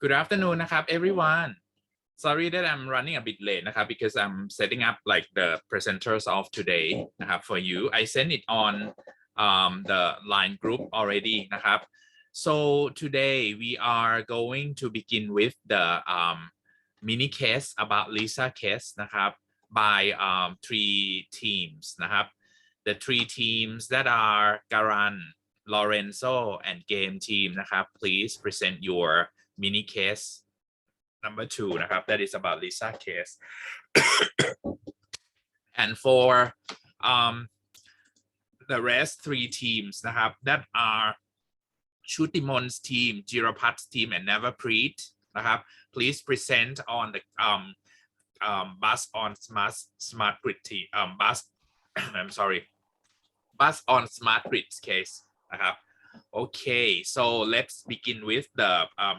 Good afternoon นะครับ everyone. Sorry that I'm running a bit late นะครับ because I'm setting up like the presenters of today นะครับ for you. I sent it on the line group already นะครับ so today we are going to begin with the mini case about Lisa case นะครับ by three teams นะครับ the three teams that are Garan, Lorenzo and game team นะครับ please present your mini case number 2 นะครับ that is about Lisa case and for the rest 3 teams นะครับ that are Shutimon's team, Jirapat's team and Neverpreet นะครับ please present on the bus on smart grid team bus I'm sorry bus on smart grids case นะครับ. Okay, so let's begin with the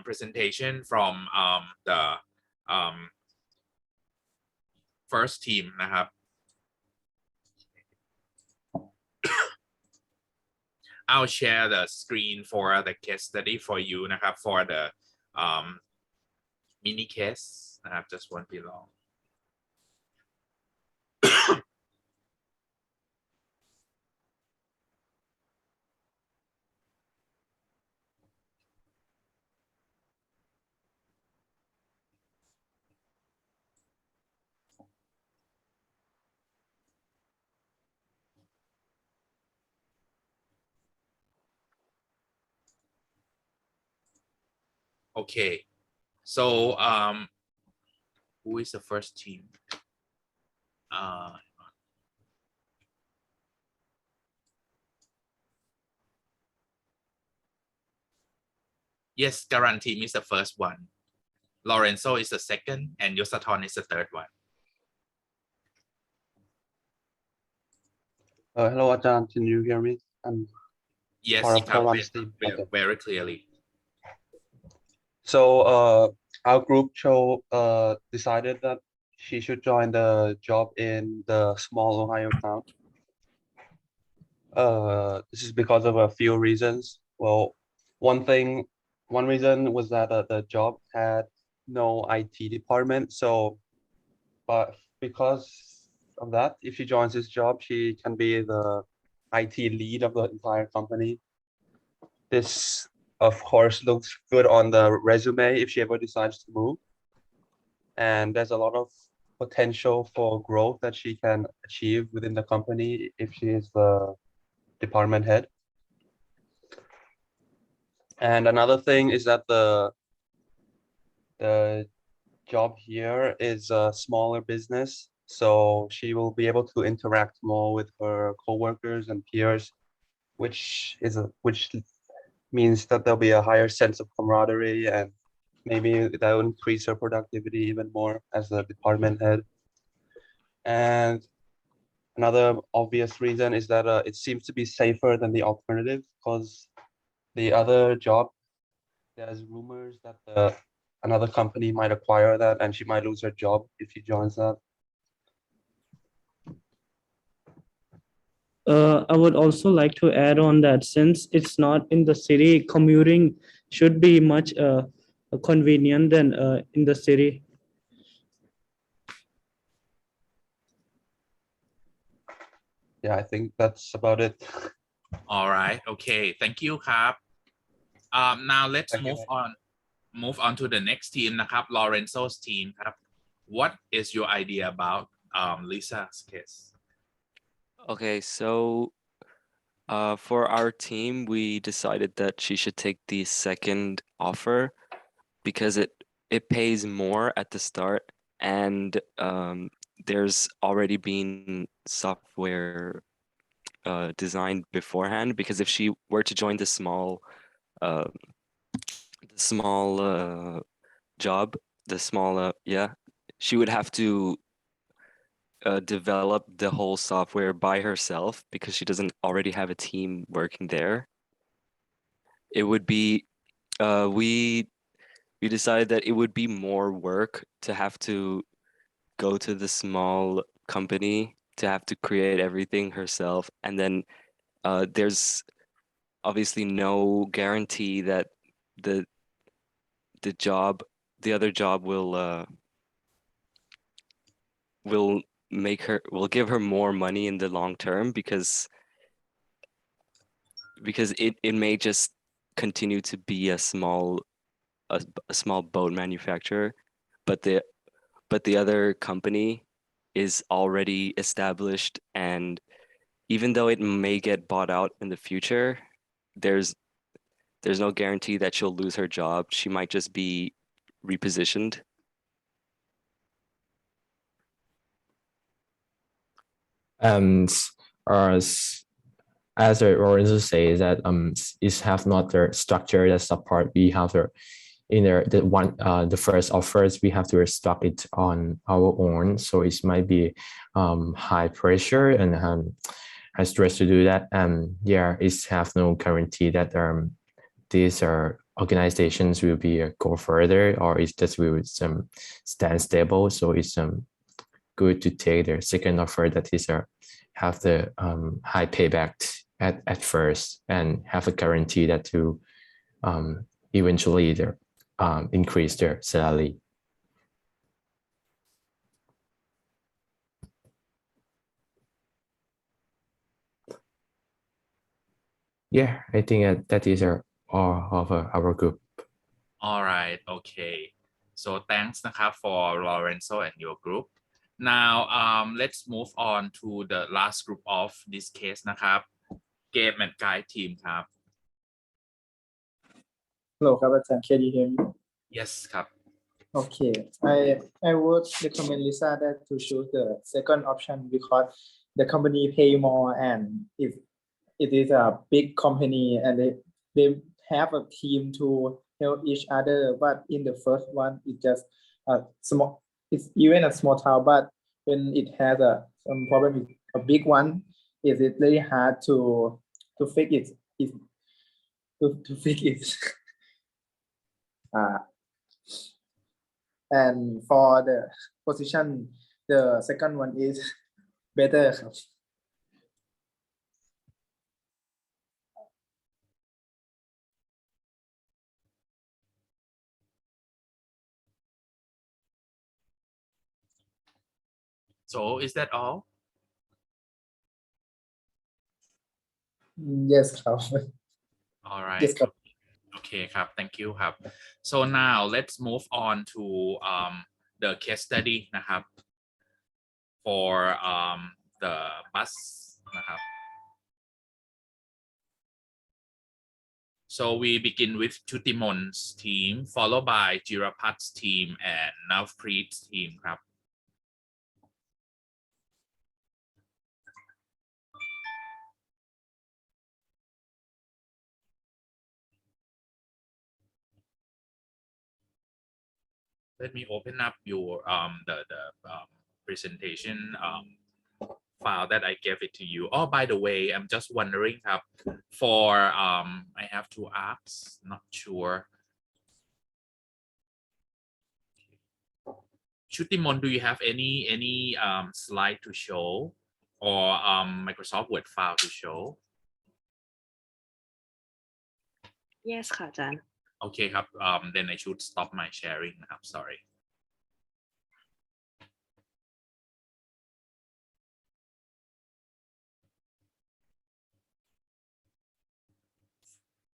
presentation from the first team นะครับ I'll share the screen for the case study for you นะครับ for the mini case นะครับ just won't be long Okay, so who is the first team? Yes, Garan team is the first one. Lorenzo is the second, and Yosaton is the third one. Hello, Ajahn. Can you hear me? Yes, part you of can Karan's team. Okay. very clearly. So our group decided that she should join the job in the small Ohio town. This is because of a few reasons. Well, one reason was that the job had no IT department. So, but because of that, if she joins this job, she can be the IT lead of the entire company. This, of course, looks good on the resume if she ever decides to move. And there's a lot of potential for growth that she can achieve within the company if she is the department head. And another thing is that the job here is a smaller business, so she will be able to interact more with her coworkers and peers, which means that there'll be a higher sense of camaraderie, and maybe that will increase her productivity even more as the department head. And another obvious reason is that it seems to be safer than the alternative, because the other job, there's rumors that another company might acquire that and she might lose her job if she joins that. I would also like to add on that since it's not in the city, commuting should be much convenient than in the city. Yeah, I think that's about it. All right. Okay. Thank you,ครับ. Now let's move on to the next team นะครับ Lorenzo's team ครับ What is your idea about Lisa's case? Okay, so for our team, we decided that she should take the second offer because it pays more at the start, and there's already been software designed beforehand. Because if she were to join the small job, she would have to develop the whole software by herself because she doesn't already have a team working there. It would be we decided that it would be more work to have to go to the small company, to have to create everything herself, and then there's obviously no guarantee that the other job will give her more money in the long term because it may just continue to be a small boat manufacturer, but the other company is already established, and even though it may get bought out in the future, there's no guarantee that she'll lose her job. She might just be repositioned. And as I already say that is have not the structure that support. We have the first offers we have to stock it on our own, so it might be high pressure and high stress to do that. Yeah, it have no guarantee that these organizations will be go further, or it's just will stand stable. So it's good to take the second offer that is have the high payback at first and have a guarantee that to eventually increase their salary. Yeah, I think that is all of our group. All right, okay. So thanks for Lorenzo and your group. Now let's move on to the last group of this case Game and Guide team Hello, can you hear me? Yes Okay, I would recommend Lisa that to choose the second option because the company pay more, and if it is a big company and they have a team to help each other, but in the first one it's just a small, it's even a small town, but when it has some problem with a big one, is it really hard to fix it, to fix it. And for the position, the second one is better. So is that all? Yes. All right. Yes. Okay, thank you. So now let's move on to the case study for the bus So we begin with Chutimon's team, followed by Jirapat's team and Navpreet's team Let me open up your the presentation file that I gave it to you. Oh, by the way, I'm just wondering for I have to ask, not sure. Chutimon, do you have any slide to show or Microsoft Word file to show? Yes ค่ะอาจารย์ Okay then I should stop my sharing sorry.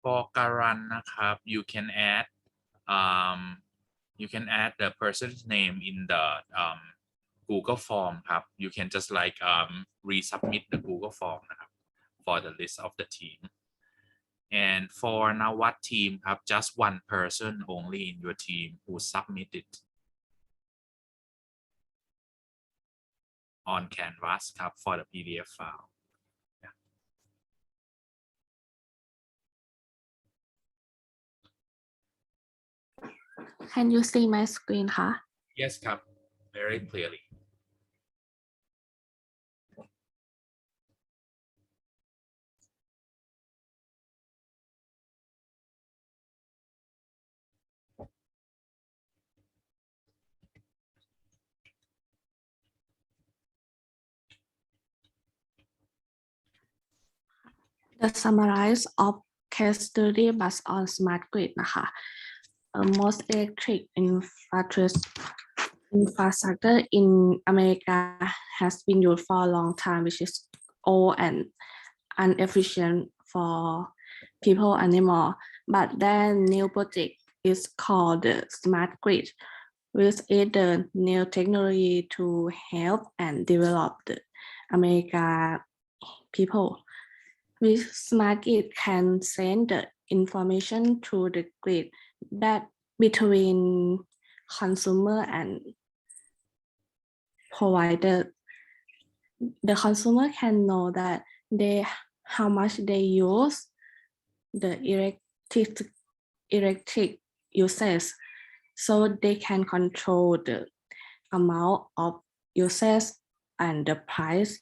For Karan you can add the person's name in the Google form You can just like resubmit the Google form for the list of the team. And for Nawat team just one person only in your team who submitted on Canvas for the PDF file. Can you see my screen คะ Yes very clearly. The summarize of case study based on smart grid นะคะ most electric infrastructure in America has been used for a long time, which is old and inefficient for people anymore. But then new project is called the smart grid, which is the new technology to help and develop the America people. With smart grid can send the information to the grid that between consumer and provider. The consumer can know that how much they use the electric uses, so they can control the amount of uses and the price.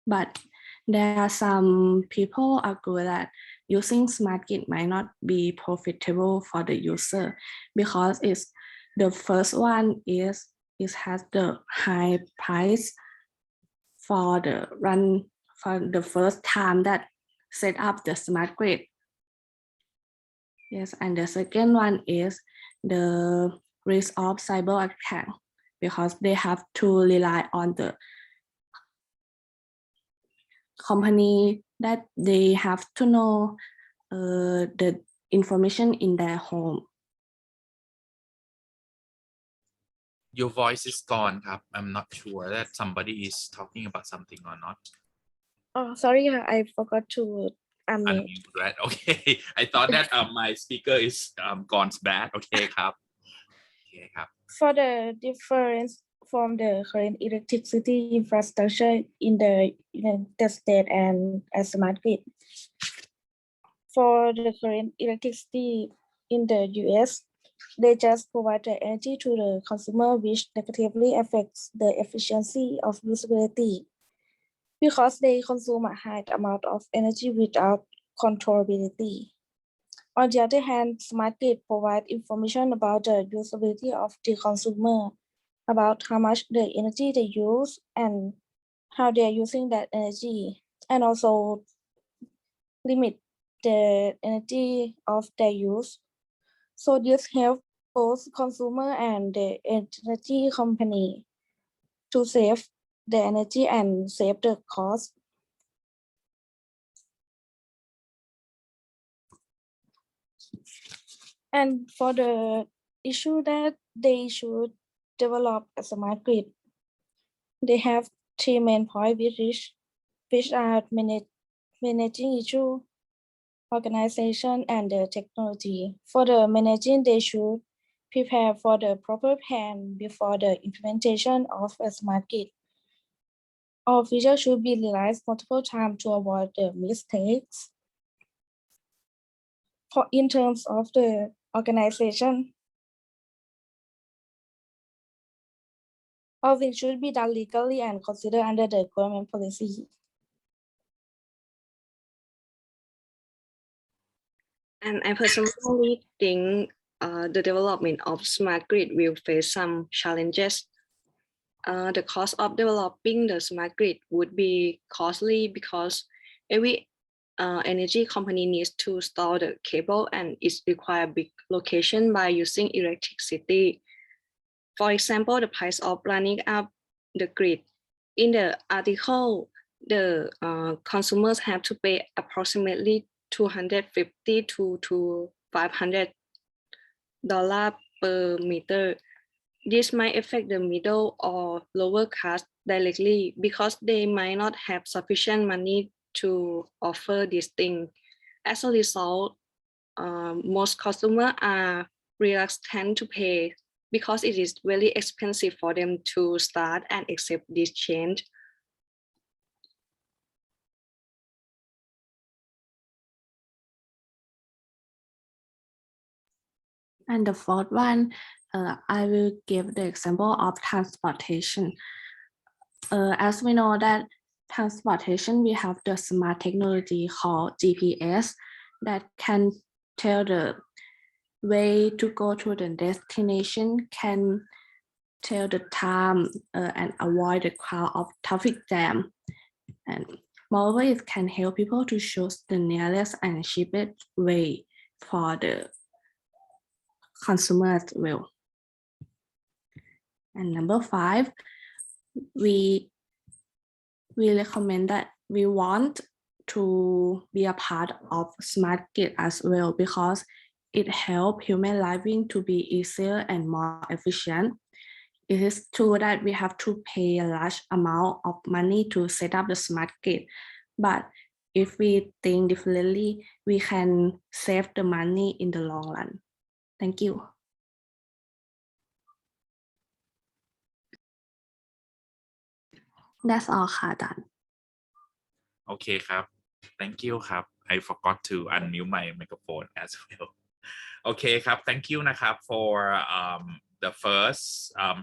But there are some people argue that using smart grid might not be profitable for the user because the first one is it has the high price for the first time that set up the smart grid. Yes, and the second one is the risk of cyber attack because they have to rely on the company that they have to know the information in their home. Your voice is gone,ครับ. I'm not sure that somebody is talking about something or not. Oh, sorry, I forgot to unmute. Unmute, right? Okay. I thought that my speaker is gone bad. Okay,ครับ. Okay,ครับ. For the difference from the current electricity infrastructure in the United States and a smart grid. For the current electricity in the US, they just provide the energy to the consumer, which negatively affects the efficiency of usability because they consume a high amount of energy without controllability. On the other hand, smart grid provide information about the usability of the consumer, about how much the energy they use and how they are using that energy, and also limit the energy of their use. So this helps both consumer and the energy company to save the energy and save the cost. And for the issue that they should develop a smart grid, they have three main points which are managing issue, organization, and the technology. For the managing, they should prepare for the proper plan before the implementation of a smart grid. All features should be realized multiple times to avoid the mistakes. In terms of the organization, all things should be done legally and considered under the government policy. And I personally think the development of smart grid will face some challenges. The cost of developing the smart grid would be costly because every energy company needs to store the cable and it requires big location by using electricity. For example, the price of running up the grid. In the article, the consumers have to pay approximately $250 to $500 per meter. This might affect the middle or lower class directly because they might not have sufficient money to offer this thing. As a result, most consumers are reluctant to pay because it is very expensive for them to start and accept this change. And the fourth one, I will give the example of transportation. As we know that transportation, we have the smart technology called GPS that can tell the way to go to the destination, can tell the time and avoid the crowd of traffic jam. And moreover, it can help people to choose the nearest and cheapest way for the consumer as well. And number 5, we recommend that we want to be a part of smart grid as well, because it helps human living to be easier and more efficient. It is true that we have to pay a large amount of money to set up the smart grid, but if we think differently, we can save the money in the long run. Thank you. That's all ค่ะอาจารย์ โอเคครับ thank you ครับ I forgot to unmute my microphone as well โอเคครับ thank you นะครับ for the first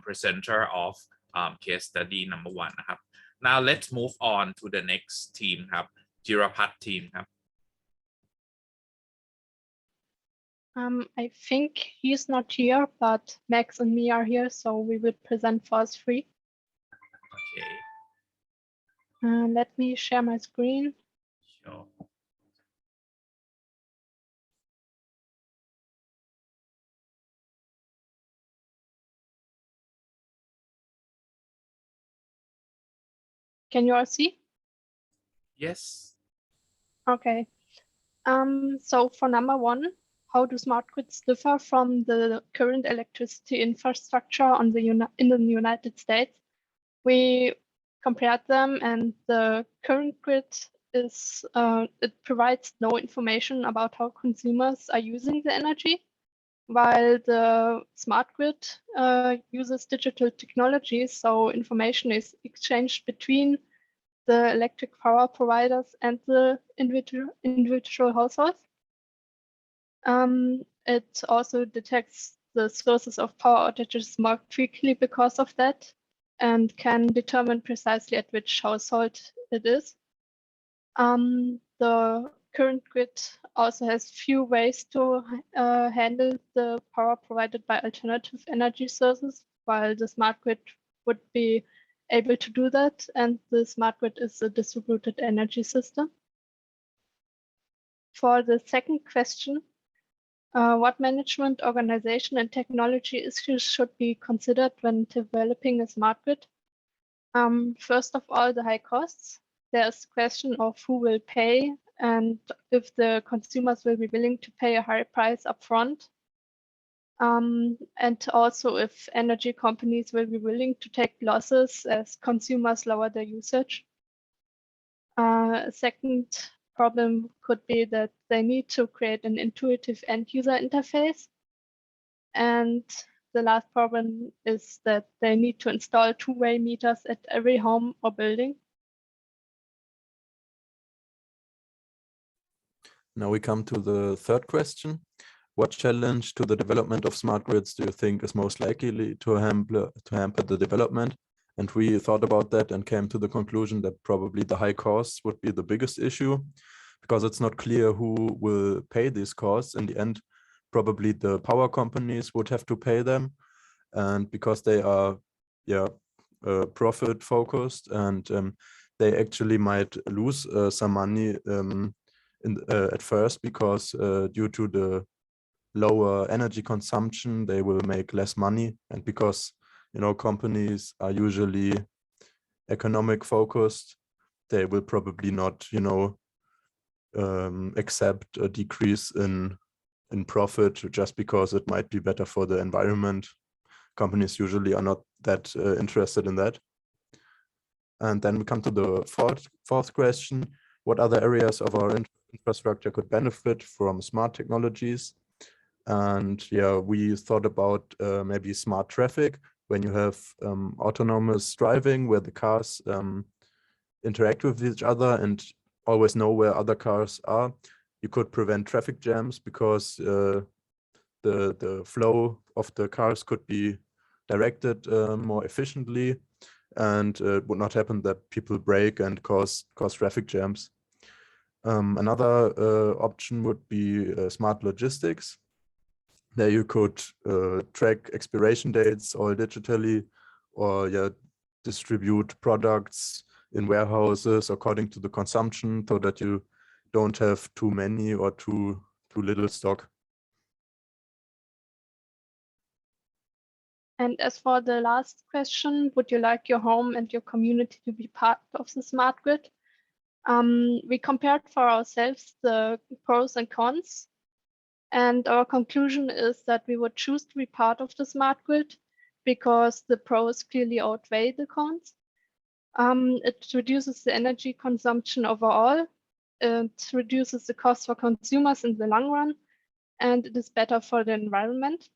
presenter of case study number 1 นะครับ now let's move on to the next team ครับ จิรพัฒน์ team ครับ I think he's not here, but Max and me are here, so we will present for us free. okay Let me share my screen. sure Can you all see? yes Okay. So for number 1, how do smart grids differ from the current electricity infrastructure in the United States? We compared them, and the current grid is it provides no information about how consumers are using the energy, while the smart grid uses digital technology, so information is exchanged between the electric power providers and the individual households. It also detects the sources of power outages more quickly because of that, and can determine precisely at which household it is. The current grid also has few ways to handle the power provided by alternative energy sources, while the smart grid would be able to do that, and the smart grid is a distributed energy system. For the second question, what management, organization, and technology issues should be considered when developing a smart grid? First of all, the high costs. There's the question of who will pay and if the consumers will be willing to pay a high price upfront. And also if energy companies will be willing to take losses as consumers lower their usage. Second problem could be that they need to create an intuitive end user interface. And the last problem is that they need to install two-way meters at every home or building. Now we come to the third question. What challenge to the development of smart grids do you think is most likely to hamper the development? And we thought about that and came to the conclusion that probably the high costs would be the biggest issue, because it's not clear who will pay these costs. In the end, probably the power companies would have to pay them, and because they are profit focused, and they actually might lose some money at first, because due to the lower energy consumption they will make less money, and because companies are usually economic focused, they will probably not accept a decrease in profit just because it might be better for the environment. Companies usually are not that interested in that. And then we come to the fourth question. What other areas of our infrastructure could benefit from smart technologies? And yeah, we thought about maybe smart traffic, when you have autonomous driving, where the cars interact with each other and always know where other cars are. You could prevent traffic jams because the flow of the cars could be directed more efficiently, and it would not happen that people brake and cause traffic jams. Another option would be smart logistics. There you could track expiration dates all digitally, or distribute products in warehouses according to the consumption, so that you don't have too many or too little stock. And as for the last question, would you like your home and your community to be part of the smart grid? We compared for ourselves the pros and cons, and our conclusion is that we would choose to be part of the smart grid because the pros clearly outweigh the cons. It reduces the energy consumption overall, it reduces the cost for consumers in the long run, and it is better for the environment.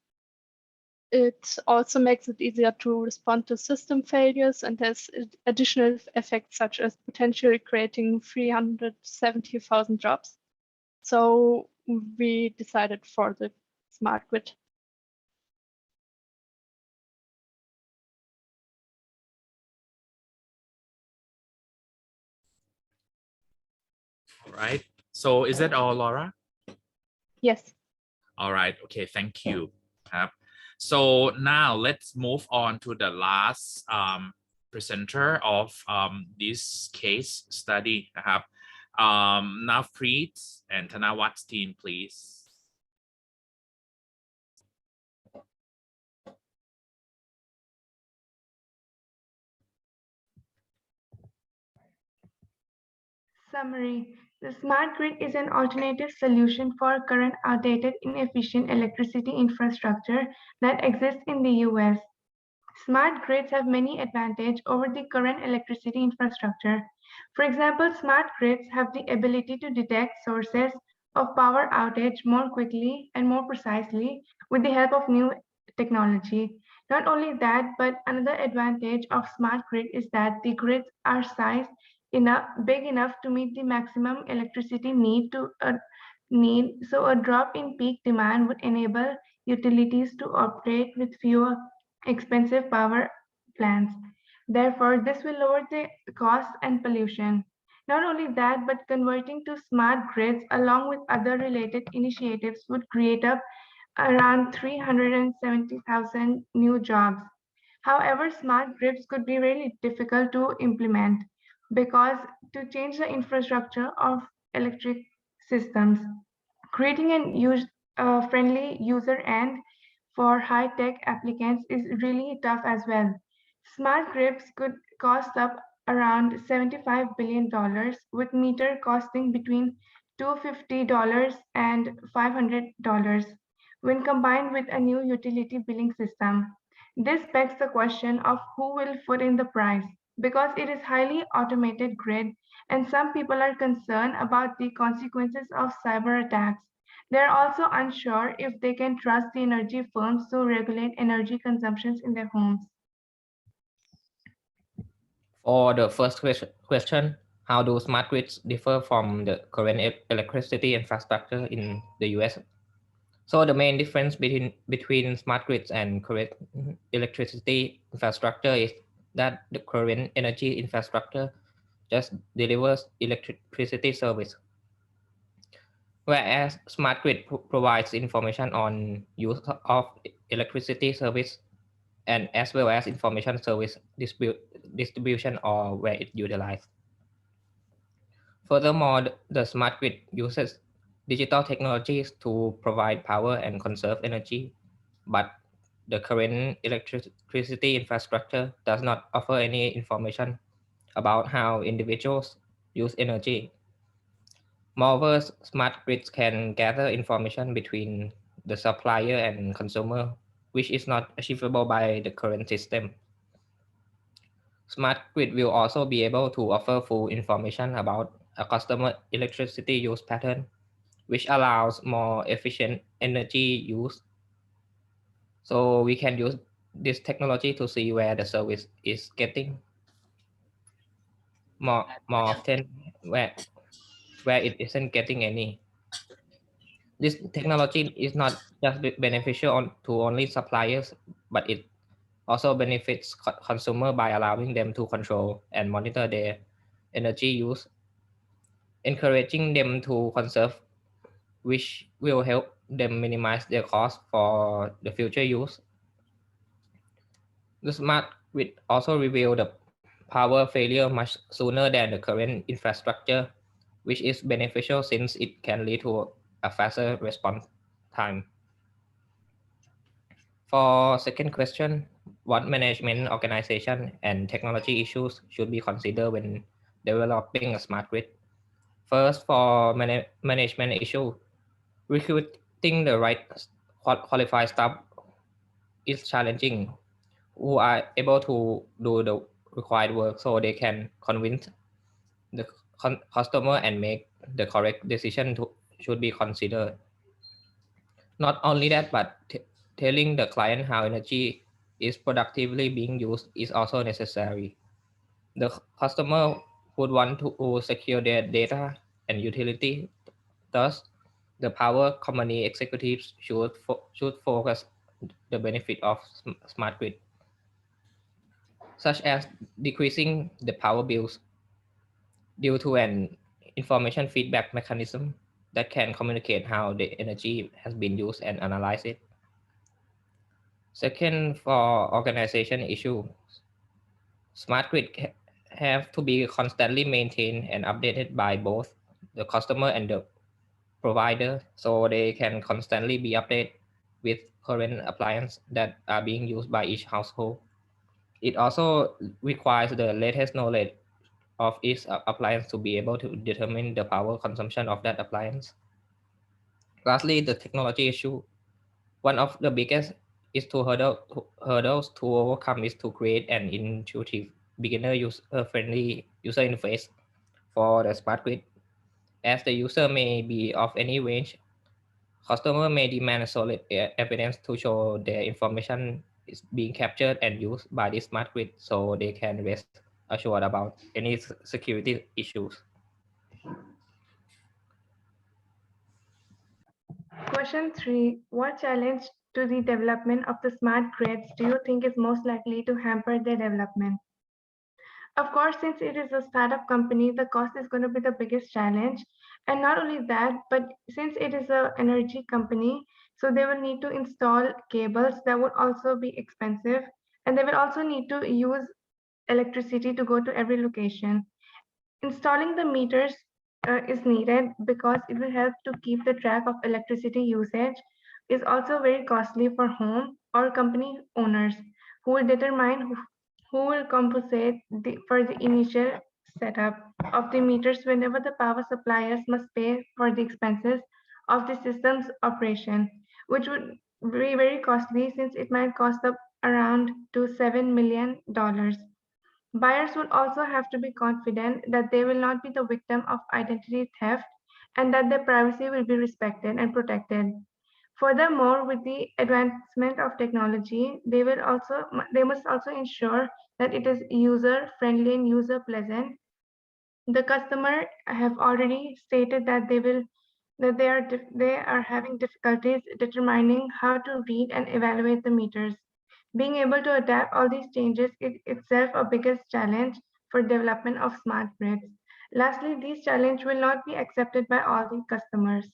It also makes it easier to respond to system failures and has additional effects such as potentially creating 370,000 jobs. So we decided for the smart grid. All right. So is that all, Laura? Yes. All right. Okay. Thank you. So now let's move on to the last presenter of this case study. Navpreet and Tanawat's team, please. Summary. The smart grid is an alternative solution for current outdated, inefficient electricity infrastructure that exists in the US. Smart grids have many advantages over the current electricity infrastructure. For example, smart grids have the ability to detect sources of power outage more quickly and more precisely with the help of new technology. Not only that, but another advantage of smart grid is that the grids are sized big enough to meet the maximum electricity need, so a drop in peak demand would enable utilities to operate with fewer expensive power plants. Therefore, this will lower the cost and pollution. Not only that, but converting to smart grids along with other related initiatives would create up around 370,000 new jobs. However, smart grids could be really difficult to implement because to change the infrastructure of electric systems, creating a friendly user end for high-tech applicants is really tough as well. Smart grids could cost up around $75 billion, with meter costing between $250 and $500 when combined with a new utility billing system. This begs the question of who will foot in the price, because it is highly automated grid and some people are concerned about the consequences of cyber attacks. They're also unsure if they can trust the energy firms to regulate energy consumptions in their homes. For the first question, how do smart grids differ from the current electricity infrastructure in the US? So the main difference between smart grids and current electricity infrastructure is that the current energy infrastructure just delivers electricity service, whereas smart grid provides information on use of electricity service and as well as information service distribution or where it utilized. Furthermore, the smart grid uses digital technologies to provide power and conserve energy, but the current electricity infrastructure does not offer any information about how individuals use energy. Moreover, smart grids can gather information between the supplier and consumer, which is not achievable by the current system. Smart grid will also be able to offer full information about a customer electricity use pattern, which allows more efficient energy use. So we can use this technology to see where the service is getting more often, where it isn't getting any. This technology is not just beneficial to only suppliers, but it also benefits consumer by allowing them to control and monitor their energy use, encouraging them to conserve, which will help them minimize their cost for the future use. The smart grid also reveal the power failure much sooner than the current infrastructure, which is beneficial since it can lead to a faster response time. For second question, what management, organization, and technology issues should be considered when developing a smart grid? First, for management issue, recruiting the right qualified staff is challenging, who are able to do the required work so they can convince the customer and make the correct decision should be considered. Not only that, but telling the client how energy is productively being used is also necessary. The customer would want to secure their data and utility. Thus, the power company executives should focus the benefit of smart grid, such as decreasing the power bills due to an information feedback mechanism that can communicate how the energy has been used and analyze it. Second, for organization issue, smart grid have to be constantly maintained and updated by both the customer and the provider, so they can constantly be updated with current appliances that are being used by each household. It also requires the latest knowledge of each appliance to be able to determine the power consumption of that appliance. Lastly, the technology issue. One of the biggest hurdles to overcome is to create an intuitive, beginner user-friendly user interface for the smart grid. As the user may be of any range, customer may demand solid evidence to show their information is being captured and used by the smart grid so they can rest assured about any security issues. Question 3. What challenge to the development of the smart grids do you think is most likely to hamper their development? Of course, since it is a startup company, the cost is going to be the biggest challenge. And not only that, but since it is an energy company, so they will need to install cables that would also be expensive. And they will also need to use electricity to go to every location. Installing the meters is needed because it will help to keep the track of electricity usage. Is also very costly for home or company owners who will determine who will compensate for the initial setup of the meters whenever the power suppliers must pay for the expenses of the system's operation, which would be very costly since it might cost up around to $7 million. Buyers would also have to be confident that they will not be the victim of identity theft and that their privacy will be respected and protected. Furthermore, with the advancement of technology, they must also ensure that it is user-friendly and user-pleasant. The customer have already stated that they are having difficulties determining how to read and evaluate the meters. Being able to adapt all these changes is itself a biggest challenge for development of smart grids. Lastly, these challenges will not be accepted by all the customers.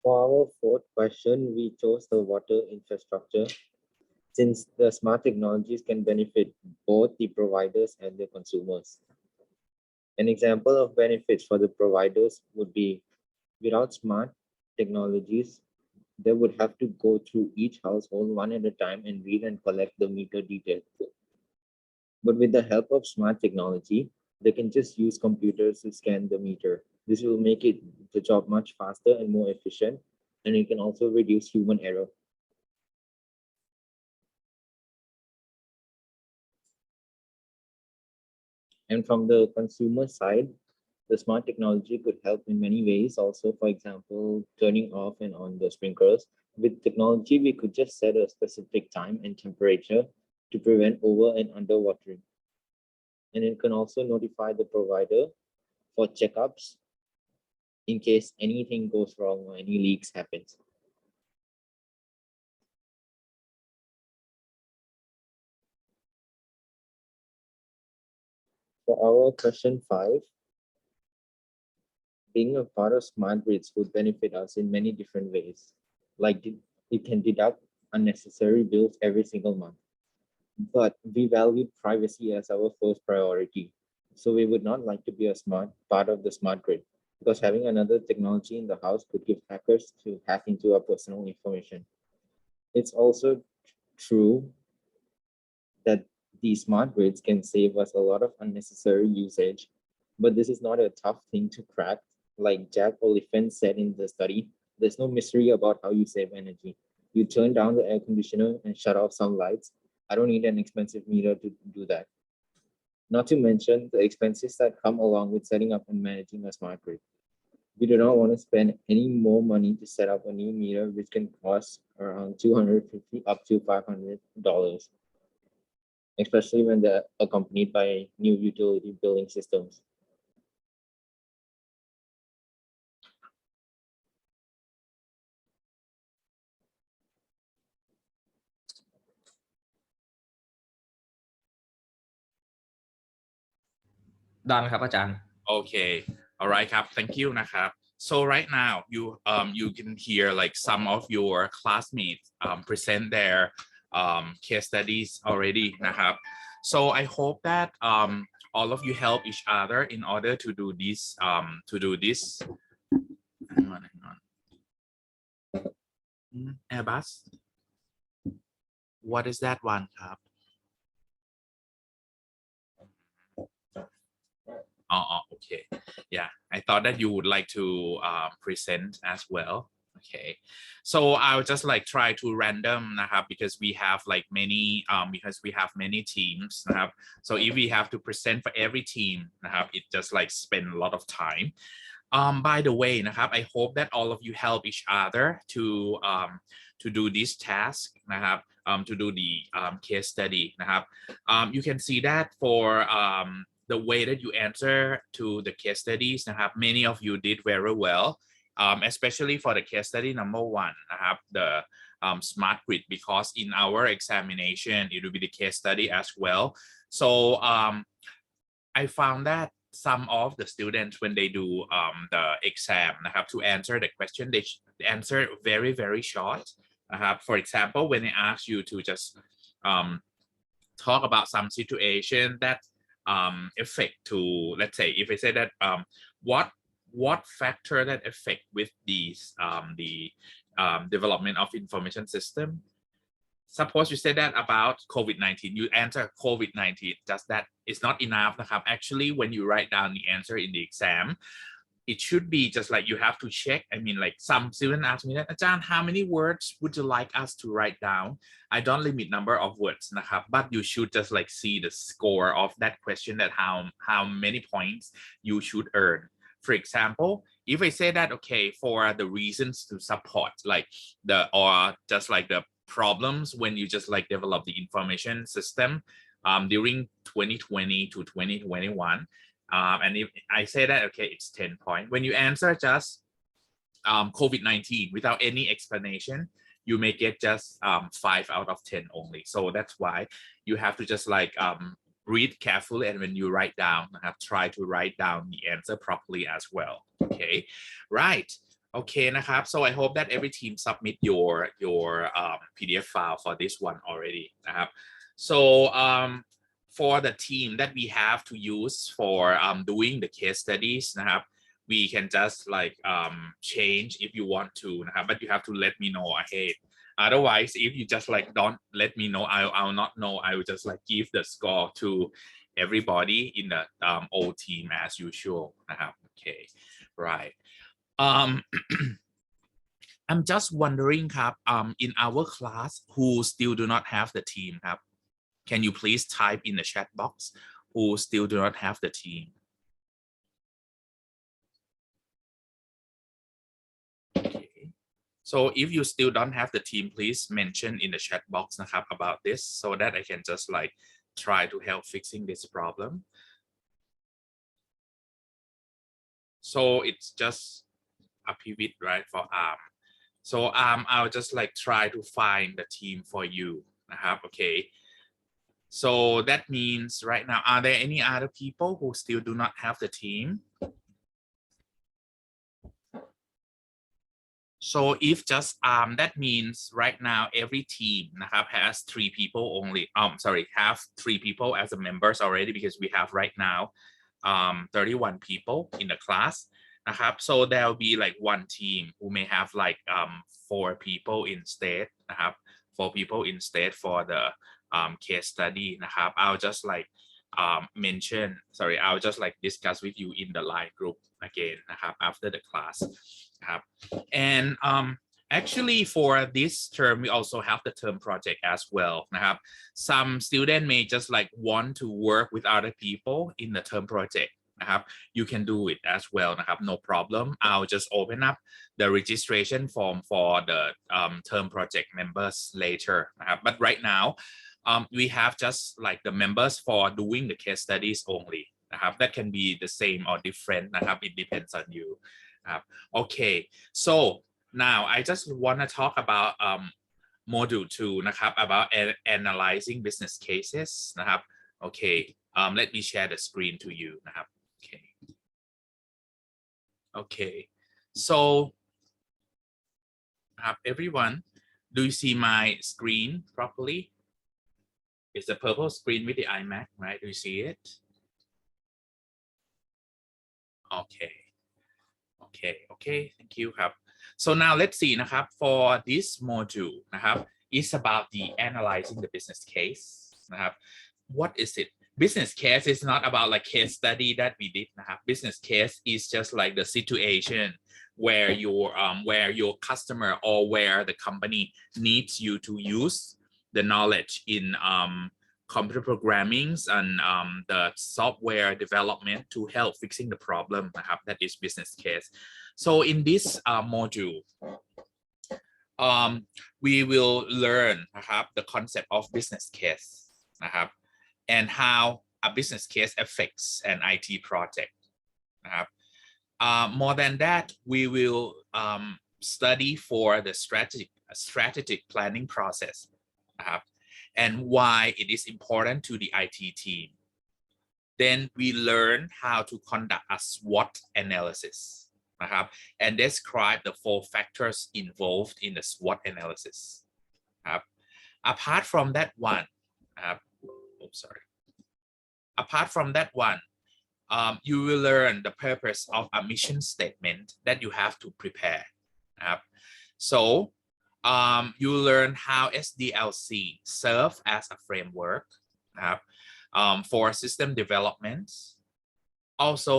For our fourth question, we chose the water infrastructure since the smart technologies can benefit both the providers and the consumers. An example of benefits for the providers would be without smart technologies, they would have to go through each household one at a time and read and collect the meter details. But with the help of smart technology, they can just use computers to scan the meter. This will make the job much faster and more efficient, and it can also reduce human error. And from the consumer side, the smart technology could help in many ways. Also, for example, turning off and on the sprinklers. With technology, we could just set a specific time and temperature to prevent over and underwatering. And it can also notify the provider for checkups in case anything goes wrong or any leaks happens. For our question 5, being a part of smart grids would benefit us in many different ways. Like it can deduct unnecessary bills every single month. But we value privacy as our first priority. So we would not like to be a part of the smart grid. because having another technology in the house could give hackers to hack into our personal information. It's also true that these smart grids can save us a lot of unnecessary usage, but this is not a tough thing to crack. Like Jack Oliphant said in the study, there's no mystery about how you save energy. You turn down the air conditioner and shut off some lights. I don't need an expensive meter to do that. Not to mention the expenses that come along with setting up and managing a smart grid. We do not want to spend any more money to set up a new meter, which can cost around $250 up to $500, especially when they're accompanied by new utility billing systems. Done ครับอาจารย์ Okay, all right ครับ thank you นะครับ so right now you can hear like some of your classmates present their case studies already นะครับ so I hope that all of you help each other in order to do this hang on Airbus what is that one ครับ Oh, okay. Yeah, I thought that you would like to present as well. Okay, so I'll just like try to random นะครับ because we have like many teams นะครับ so if we have to present for every team นะครับ it just like spend a lot of time. By the way นะครับ I hope that all of you help each other to do this task นะครับ to do the case study นะครับ you can see that for the way that you answer to the case studies นะครับ many of you did very well, especially for the case study number 1 นะครับ the smart grid, because in our examination it will be the case study as well. So I found that some of the students when they do the exam นะครับ to answer the question they answer very short นะครับ. For example, when they ask you to just talk about some situation that affect to, let's say if I say that what factor that affect with these the development of information system, suppose you say that about COVID-19, you answer COVID-19, just that is not enough นะครับ actually when you write down the answer in the exam, it should be just like you have to check. I mean, like some students ask me that, Ajahn, how many words would you like us to write down? I don't limit number of words นะครับ but you should just like see the score of that question, that how many points you should earn. For example, if I say that, okay, for the reasons to support like or just like the problems when you just like develop the information system during 2020 to 2021, and if I say that, okay, it's 10 points. When you answer just COVID-19 without any explanation, you may get just 5 out of 10 only. So that's why you have to just like read carefully, and when you write down, try to write down the answer properly as well. Okay, right. Okay นะครับ so I hope that every team submit your PDF file for this one already นะครับ so for the team that we have to use for doing the case studies นะครับ we can just like change if you want to นะครับ but you have to let me know ahead. Otherwise, if you just like don't let me know, I'll not know. I will just like give the score to everybody in the old team as usual นะครับ okay, right. I'm just wondering ครับ in our class who still do not have the team ครับ. Can you please type in the chat box who still do not have the team? Okay. So if you still don't have the team, please mention in the chat box นะครับ about this so that I can just like try to help fixing this problem. So it's just a pivot, right, for arm. So I'll just like try to find the team for you นะครับ okay. So that means right now, are there any other people who still do not have the team? So if just that means right now every team นะครับ has 3 people only. Have 3 people as a members already, because we have right now 31 people in the class. นะครับ so there will be like one team who may have like 4 people instead นะครับ 4 people instead for the case study นะครับ I'll just like I'll just like discuss with you in the line group again นะครับ after the class นะครับ and actually for this term we also have the term project as well นะครับ some student may just like want to work with other people in the term project นะครับ you can do it as well นะครับ no problem I'll just open up the registration form for the term project members later นะครับ but right now we have just like the members for doing the case studies only นะครับ that can be the same or different นะครับ it depends on you นะครับ okay so now I just want to talk about module 2 นะครับ about analyzing business cases นะครับ okay let me share the screen to you นะครับ okay so everyone do you see my screen properly? It's the purple screen with the iMac, right? Do you see it? Okay, thank you ครับ so now let's see นะครับ for this module นะครับ is about the analyzing the business case นะครับ what is it? Business case is not about like case study that we did นะครับ business case is just like the situation where your customer or where the company needs you to use the knowledge in computer programming and the software development to help fixing the problem นะครับ that is business case. So in this module we will learn นะครับ the concept of business case นะครับ and how a business case affects an IT project นะครับ more than that we will study for the strategic planning process นะครับ and why it is important to the IT team. Then we learn how to conduct a SWOT analysis นะครับ and describe the 4 factors involved in the SWOT analysis ครับ apart from that one นะครับ apart from that one you will learn the purpose of a mission statement that you have to prepare นะครับ so you learn how SDLC serve as a framework นะครับ for system development. Also,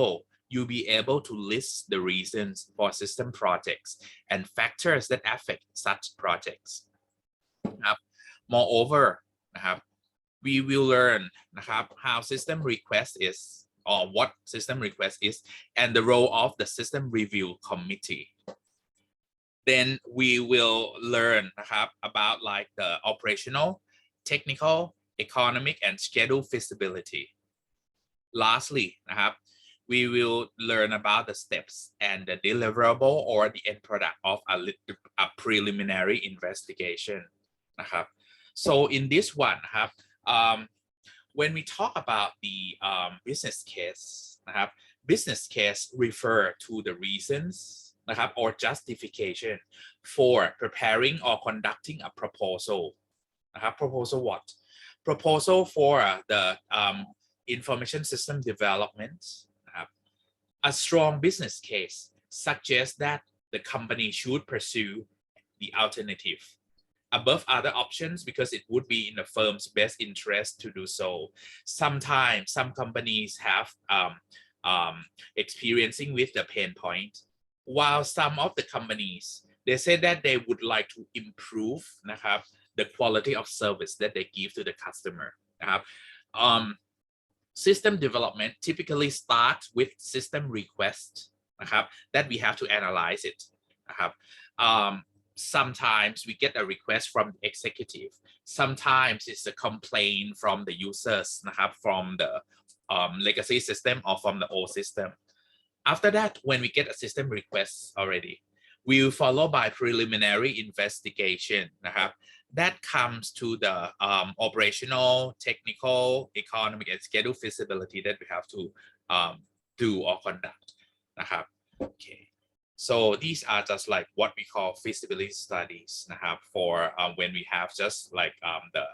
you'll be able to list the reasons for system projects and factors that affect such projects นะครับ moreover นะครับ we will learn นะครับ how system request is or what system request is and the role of the system review committee. Then we will learn นะครับ about like the operational, technical, economic and schedule feasibility. Lastly นะครับ we will learn about the steps and the deliverable or the end product of a preliminary investigation นะครับ so in this one นะครับ when we talk about the business case นะครับ business case refer to the reasons นะครับ or justification for preparing or conducting a proposal นะครับ proposal what? proposal for the information system development นะครับ a strong business case suggests that the company should pursue the alternative above other options because it would be in the firm's best interest to do so. Sometimes some companies have experiencing with the pain point, while some of the companies they say that they would like to improve นะครับ the quality of service that they give to the customer นะครับ system development typically starts with system request นะครับ that we have to analyze it นะครับ sometimes we get a request from the executive, sometimes it's a complaint from the users นะครับ from the legacy system or from the old system. After that, when we get a system request already, we will follow by preliminary investigation นะครับ that comes to the operational, technical, economic and schedule feasibility that we have to do or conduct นะครับ okay. So these are just like what we call feasibility studies นะครับ for when we have just like the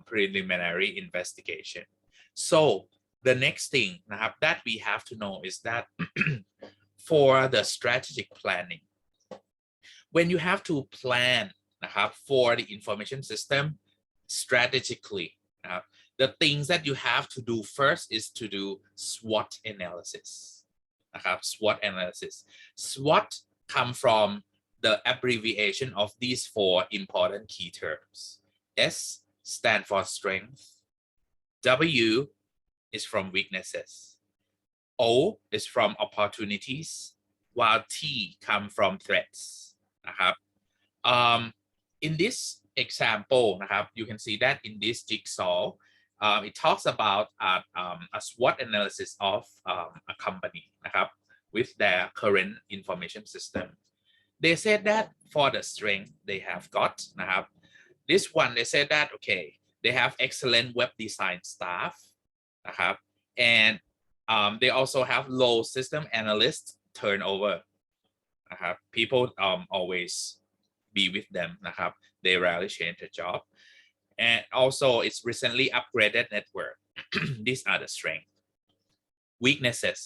preliminary investigation. So the next thing นะครับ that we have to know is that for the strategic planning. When you have to plan นะครับ for the information system strategically นะครับ the things that you have to do first is to do SWOT analysis นะครับ SWOT analysis. SWOT come from the abbreviation of these 4 important key terms. S stand for strength, W is from weaknesses, O is from opportunities, while T come from threats นะครับ in this example นะครับ you can see that in this jigsaw it talks about a SWOT analysis of a company นะครับ with their current information system. They said that for the strength they have got นะครับ this one they said that okay they have excellent web design staff นะครับ and they also have low system analyst turnover นะครับ people always be with them นะครับ they rarely change the job, and also it's recently upgraded network. These are the strengths. Weaknesses,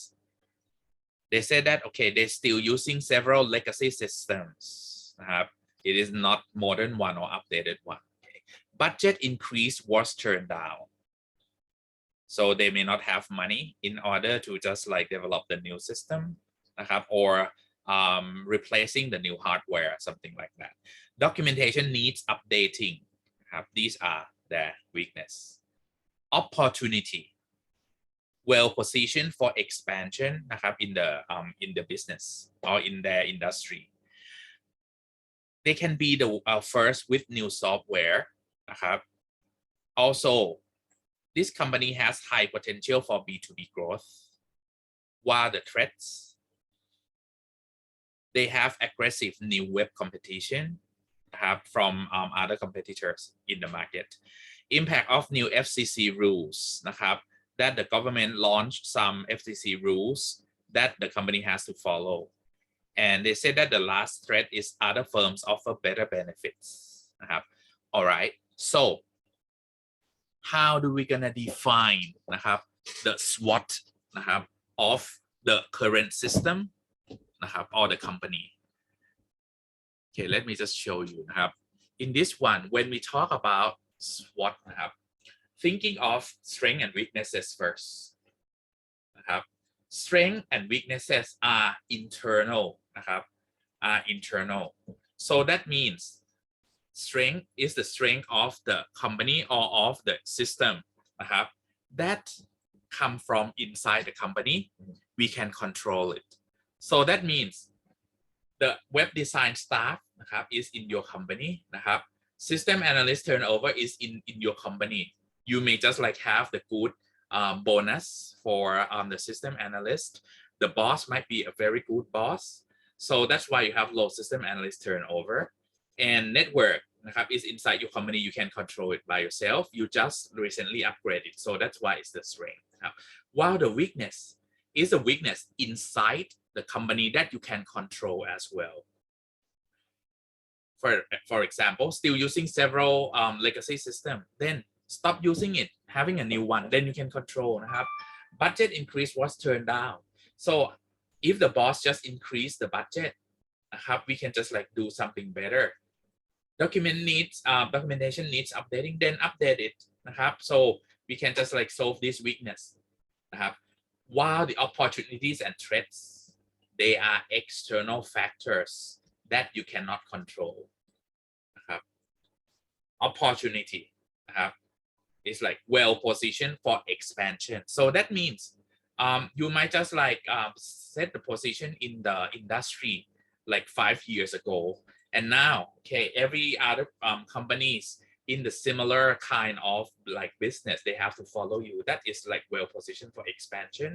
they say that okay they're still using several legacy systems นะครับ it is not modern one or updated one. Okay. Budget increase was turned down, so they may not have money in order to just like develop the new system นะครับ or replacing the new hardware, something like that. Documentation needs updating ครับ these are their weakness. Opportunity, well positioned for expansion นะครับ in the business or in their industry. They can be the first with new software นะครับ also this company has high potential for B2B growth, while the threats, they have aggressive new web competition from other competitors in the market. Impact of new FCC rules นะครับ that the government launched some FCC rules that the company has to follow, and they said that the last threat is other firms offer better benefits นะครับ all right, so how do we gonna define นะครับ the SWOT นะครับ of the current system นะครับ or the company? Okay, let me just show you นะครับ in this one when we talk about SWOT นะครับ thinking of strength and weaknesses first นะครับ strength and weaknesses are internal นะครับ are internal, so that means strength is the strength of the company or of the system นะครับ that come from inside the company, we can control it. So that means the web design staff นะครับ is in your company นะครับ system analyst turnover is in your company. You may just like have the good bonus for the system analyst. The boss might be a very good boss, so that's why you have low system analyst turnover. And network นะครับ is inside your company, you can control it by yourself, you just recently upgraded, so that's why it's the strength นะครับ while the weakness is a weakness inside the company that you can control as well. For example, still using several legacy system, then stop using it, having a new one, then you can control นะครับ budget increase was turned down, so if the boss just increase the budget นะครับ we can just like do something better. Documentation needs updating, then update it นะครับ so we can just like solve this weakness นะครับ while the opportunities and threats, they are external factors that you cannot control นะครับ opportunity นะครับ is like well positioned for expansion, so that means you might just like set the position in the industry like 5 years ago, and now okay every other companies in the similar kind of like business, they have to follow you. That is like well positioned for expansion.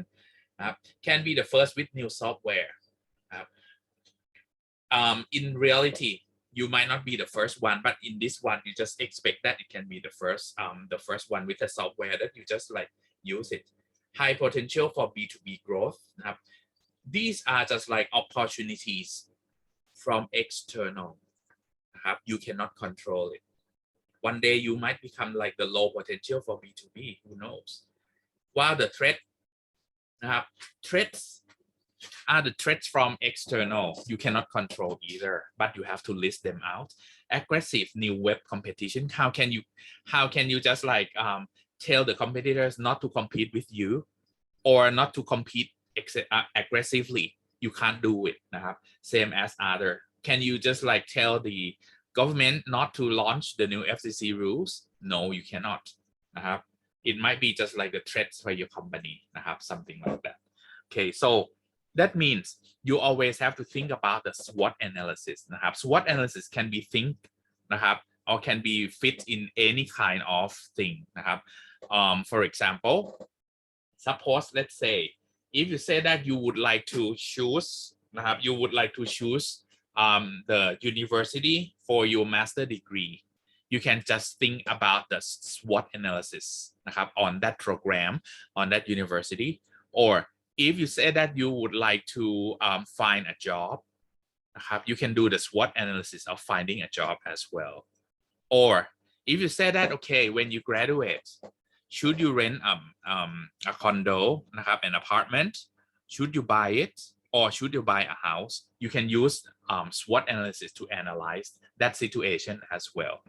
Can be the first with new software. In reality, you might not be the first one, but in this one, you just expect that it can be the first one with the software that you just like use it. High potential for B2B growth. These are just like opportunities from external. You cannot control it. One day you might become like the low potential for B2B, who knows? While the threats, are the threats from external. You cannot control either, but you have to list them out. Aggressive new web competition. How can you just like tell the competitors not to compete with you or not to compete aggressively? You can't do it. Same as other. Can you just like tell the government not to launch the new FCC rules? No, you cannot. It might be just like the threats for your company, something like that. Okay, so that means you always have to think about the SWOT analysis. SWOT analysis can be or can be fit in any kind of thing. For example, suppose let's say if you say that you would like to choose the university for your master degree, you can just think about the SWOT analysis on that program, on that university. Or if you say that you would like to find a job, you can do the SWOT analysis of finding a job as well. Or if you say that, okay, when you graduate, should you rent a condo, an apartment? Should you buy it? Or should you buy a house? You can use SWOT analysis to analyze that situation as well.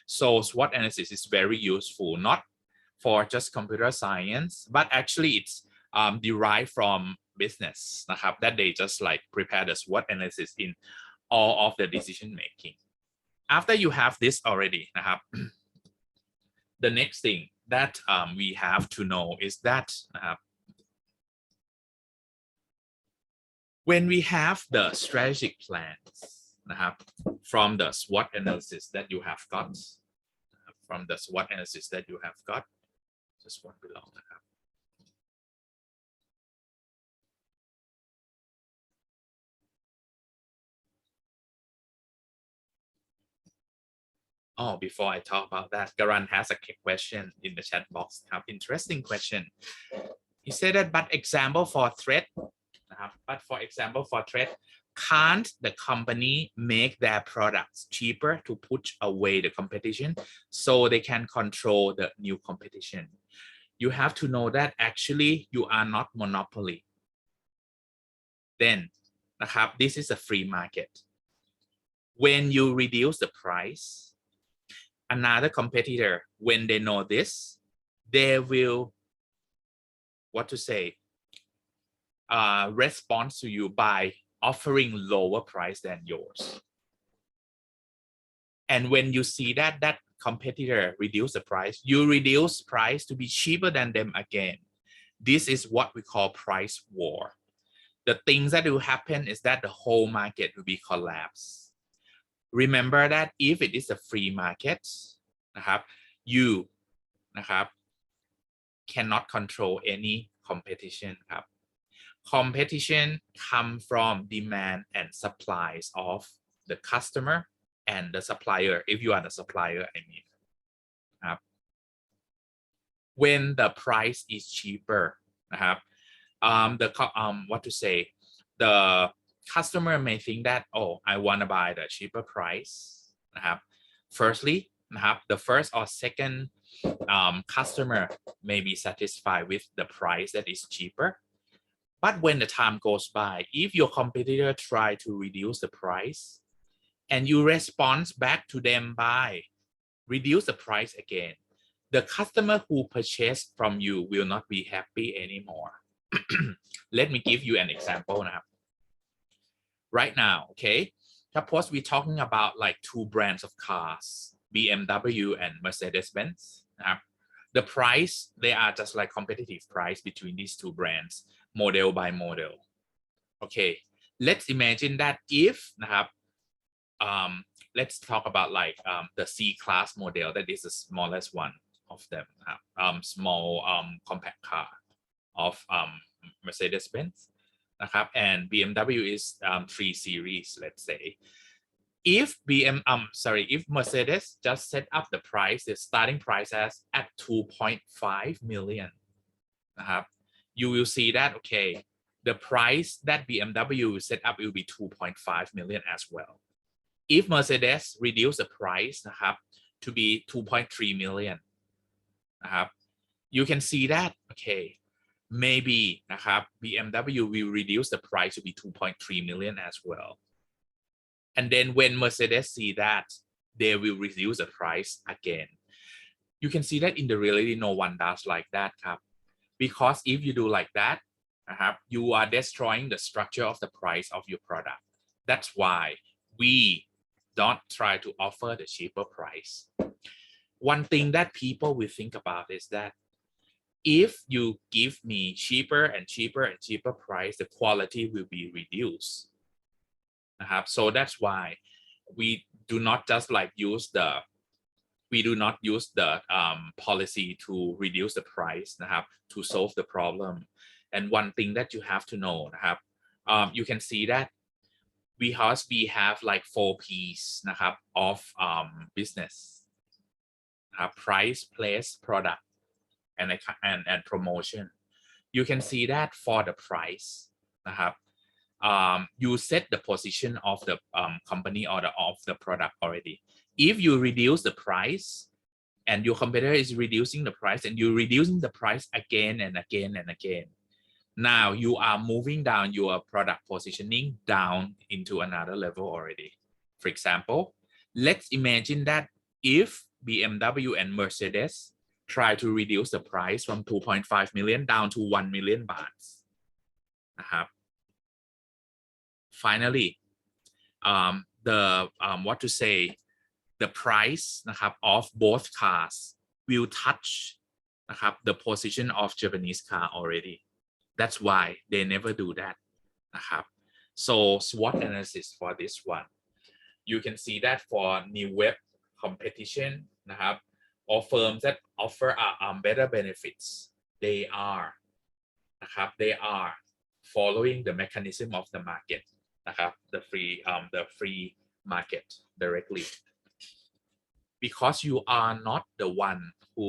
So SWOT analysis is very useful, not for just computer science, but actually it's derived from business, that they just like prepare the SWOT analysis in all of the decision making. After you have this already, the next thing that we have to know is that when we have the strategic plans from the SWOT analysis that you have got, just one below. Oh, before I talk about that, Garan has a question in the chat box. Interesting question. He said that, but example for threat, can't the company make their products cheaper to push away the competition so they can control the new competition? You have to know that actually you are not monopoly. Then, this is a free market. When you reduce the price, another competitor, when they know this, they will, respond to you by offering lower price than yours. And when you see that that competitor reduce the price, you reduce price to be cheaper than them again. This is what we call price war. The things that will happen is that the whole market will be collapsed. Remember that if it is a free market, you cannot control any competition. Competition comes from demand and supplies of the customer and the supplier, if you are the supplier, I mean. When the price is cheaper, the customer may think that, oh, I want to buy the cheaper price. Firstly, the first or second customer may be satisfied with the price that is cheaper. But when the time goes by, if your competitor try to reduce the price and you respond back to them by reduce the price again, the customer who purchased from you will not be happy anymore. Let me give you an example now. Right now, okay, suppose we're talking about like two brands of cars, BMW and Mercedes-Benz. The price, they are just like competitive price between these two brands, model by model. Okay, let's imagine that if let's talk about like the C-class model, that is the smallest one of them, small compact car of Mercedes-Benz, and BMW is 3 Series, let's say. If if Mercedes just set up the price, the starting price as at 2.5 million, you will see that, okay, the price that BMW will set up will be 2.5 million as well. If Mercedes reduce the price to be 2.3 million, you can see that, okay, maybe นะครับ BMW will reduce the price to be 2.3 million as well. And then when Mercedes see that, they will reduce the price again. You can see that in the reality, no one does like that, ครับ because if you do like that, นะครับ you are destroying the structure of the price of your product. That's why we don't try to offer the cheaper price. One thing that people will think about is that if you give me cheaper and cheaper and cheaper price, the quality will be reduced. นะครับ so that's why we do not just like use the policy to reduce the price นะครับ to solve the problem. And one thing that you have to know นะครับ you can see that because we have like 4 P's นะครับ of business นะครับ price, place, product, and promotion. You can see that for the price นะครับ you set the position of the company or of the product already. If you reduce the price and your competitor is reducing the price and you're reducing the price again and again and again, now you are moving down your product positioning down into another level already. For example, let's imagine that if BMW and Mercedes try to reduce the price from 2.5 million down to 1 million baht. นะครับ Finally, what to say, the price นะครับ of both cars will touch นะครับ the position of Japanese car already. That's why they never do that นะครับ so SWOT analysis for this one, you can see that for new web competition นะครับ or firms that offer better benefits, they are นะครับ they are following the mechanism of the market นะครับ the free market directly, because you are not the one who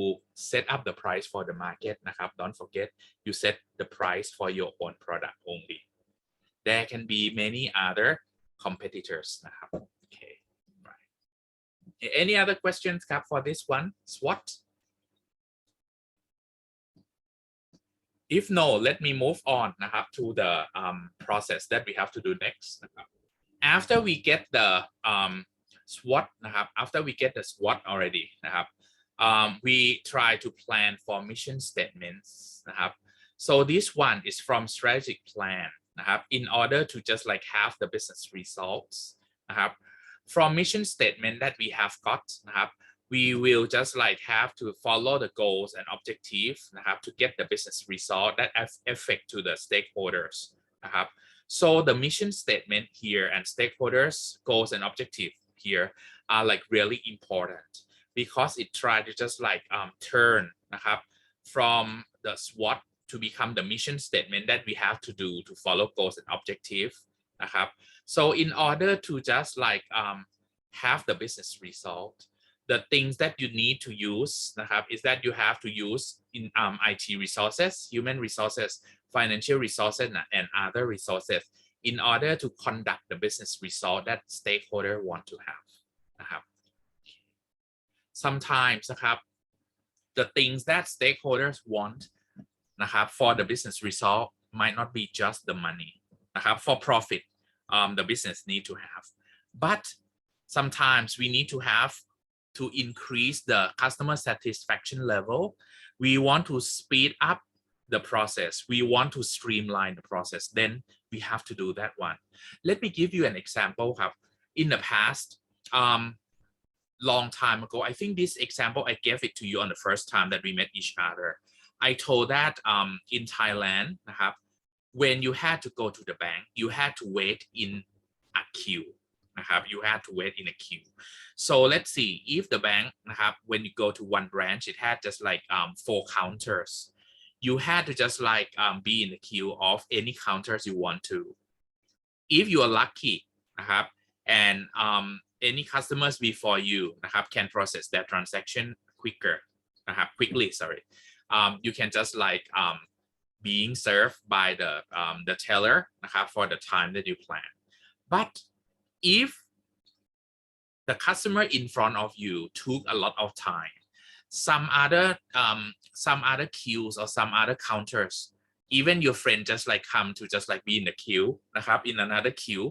set up the price for the market นะครับ don't forget you set the price for your own product only. There can be many other competitors นะครับ okay, right. Any other questions ครับ for this one, SWOT? If no, let me move on นะครับ to the process that we have to do next นะครับ after we get the SWOT นะครับ after we get the SWOT already นะครับ we try to plan for mission statements นะครับ so this one is from strategic plan นะครับ in order to just like have the business results นะครับ from mission statement that we have got นะครับ we will just like have to follow the goals and objectives นะครับ to get the business result that affect to the stakeholders นะครับ. So the mission statement here and stakeholders goals and objectives here are like really important because it try to just like turn นะครับ from the SWOT to become the mission statement that we have to do to follow goals and objectives นะครับ. So in order to just like have the business result, the things that you need to use นะครับ is that you have to use in IT resources, human resources, financial resources, and other resources in order to conduct the business result that stakeholder want to have นะครับ sometimes นะครับ the things that stakeholders want นะครับ for the business result might not be just the money นะครับ for profit the business need to have, but sometimes we need to have to increase the customer satisfaction level. We want to speed up the process. We want to streamline the process. Then we have to do that one. Let me give you an example ครับ in the past long time ago, I think this example I gave it to you on the first time that we met each other. I told that in Thailand นะครับ when you had to go to the bank, you had to wait in a queue นะครับ you had to wait in a queue. So let's see if the bank นะครับ when you go to one branch, it had just like 4 counters. You had to just like be in the queue of any counters you want to. If you are lucky นะครับ and any customers before you นะครับ can process their transaction quickly, sorry, you can just like being served by the teller นะครับ for the time that you plan. But if the customer in front of you took a lot of time, some other queues or some other counters even your friend just like come to just like be in the queue นะครับ in another queue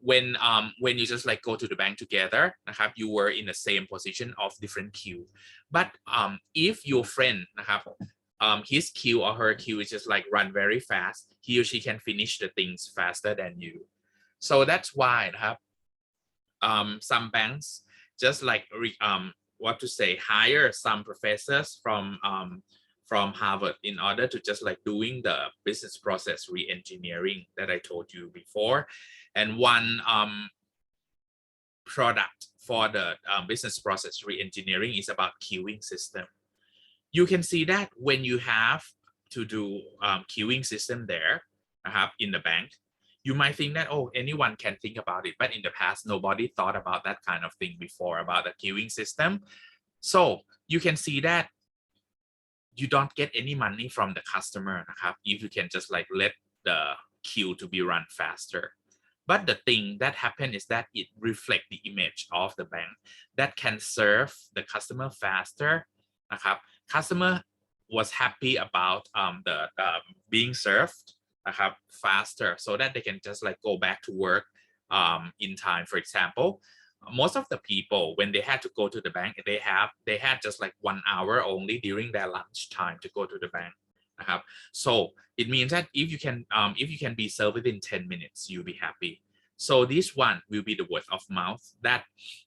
when you just like go to the bank together นะครับ you were in the same position of different queue but if your friend นะครับ his queue or her queue is just like run very fast he or she can finish the things faster than you so that's why นะครับ some banks just like what to say hire some professors from Harvard in order to just like doing the business process re-engineering that I told you before and one product for the business process re-engineering is about queuing system. You can see that when you have to do queuing system there in the bank you might think that oh anyone can think about it but in the past nobody thought about that kind of thing before about the queuing system so you can see that you don't get any money from the customer นะครับ if you can just like let the queue to be run faster but the thing that happen is that it reflect the image of the bank that can serve the customer faster นะครับ customer was happy about the being served นะครับ faster so that they can just like go back to work in time for example most of the people when they had to go to the bank they had just like 1 hour only during their lunch time to go to the bank นะครับ so it means that if you can be served within 10 minutes you'll be happy so this one will be the word of mouth that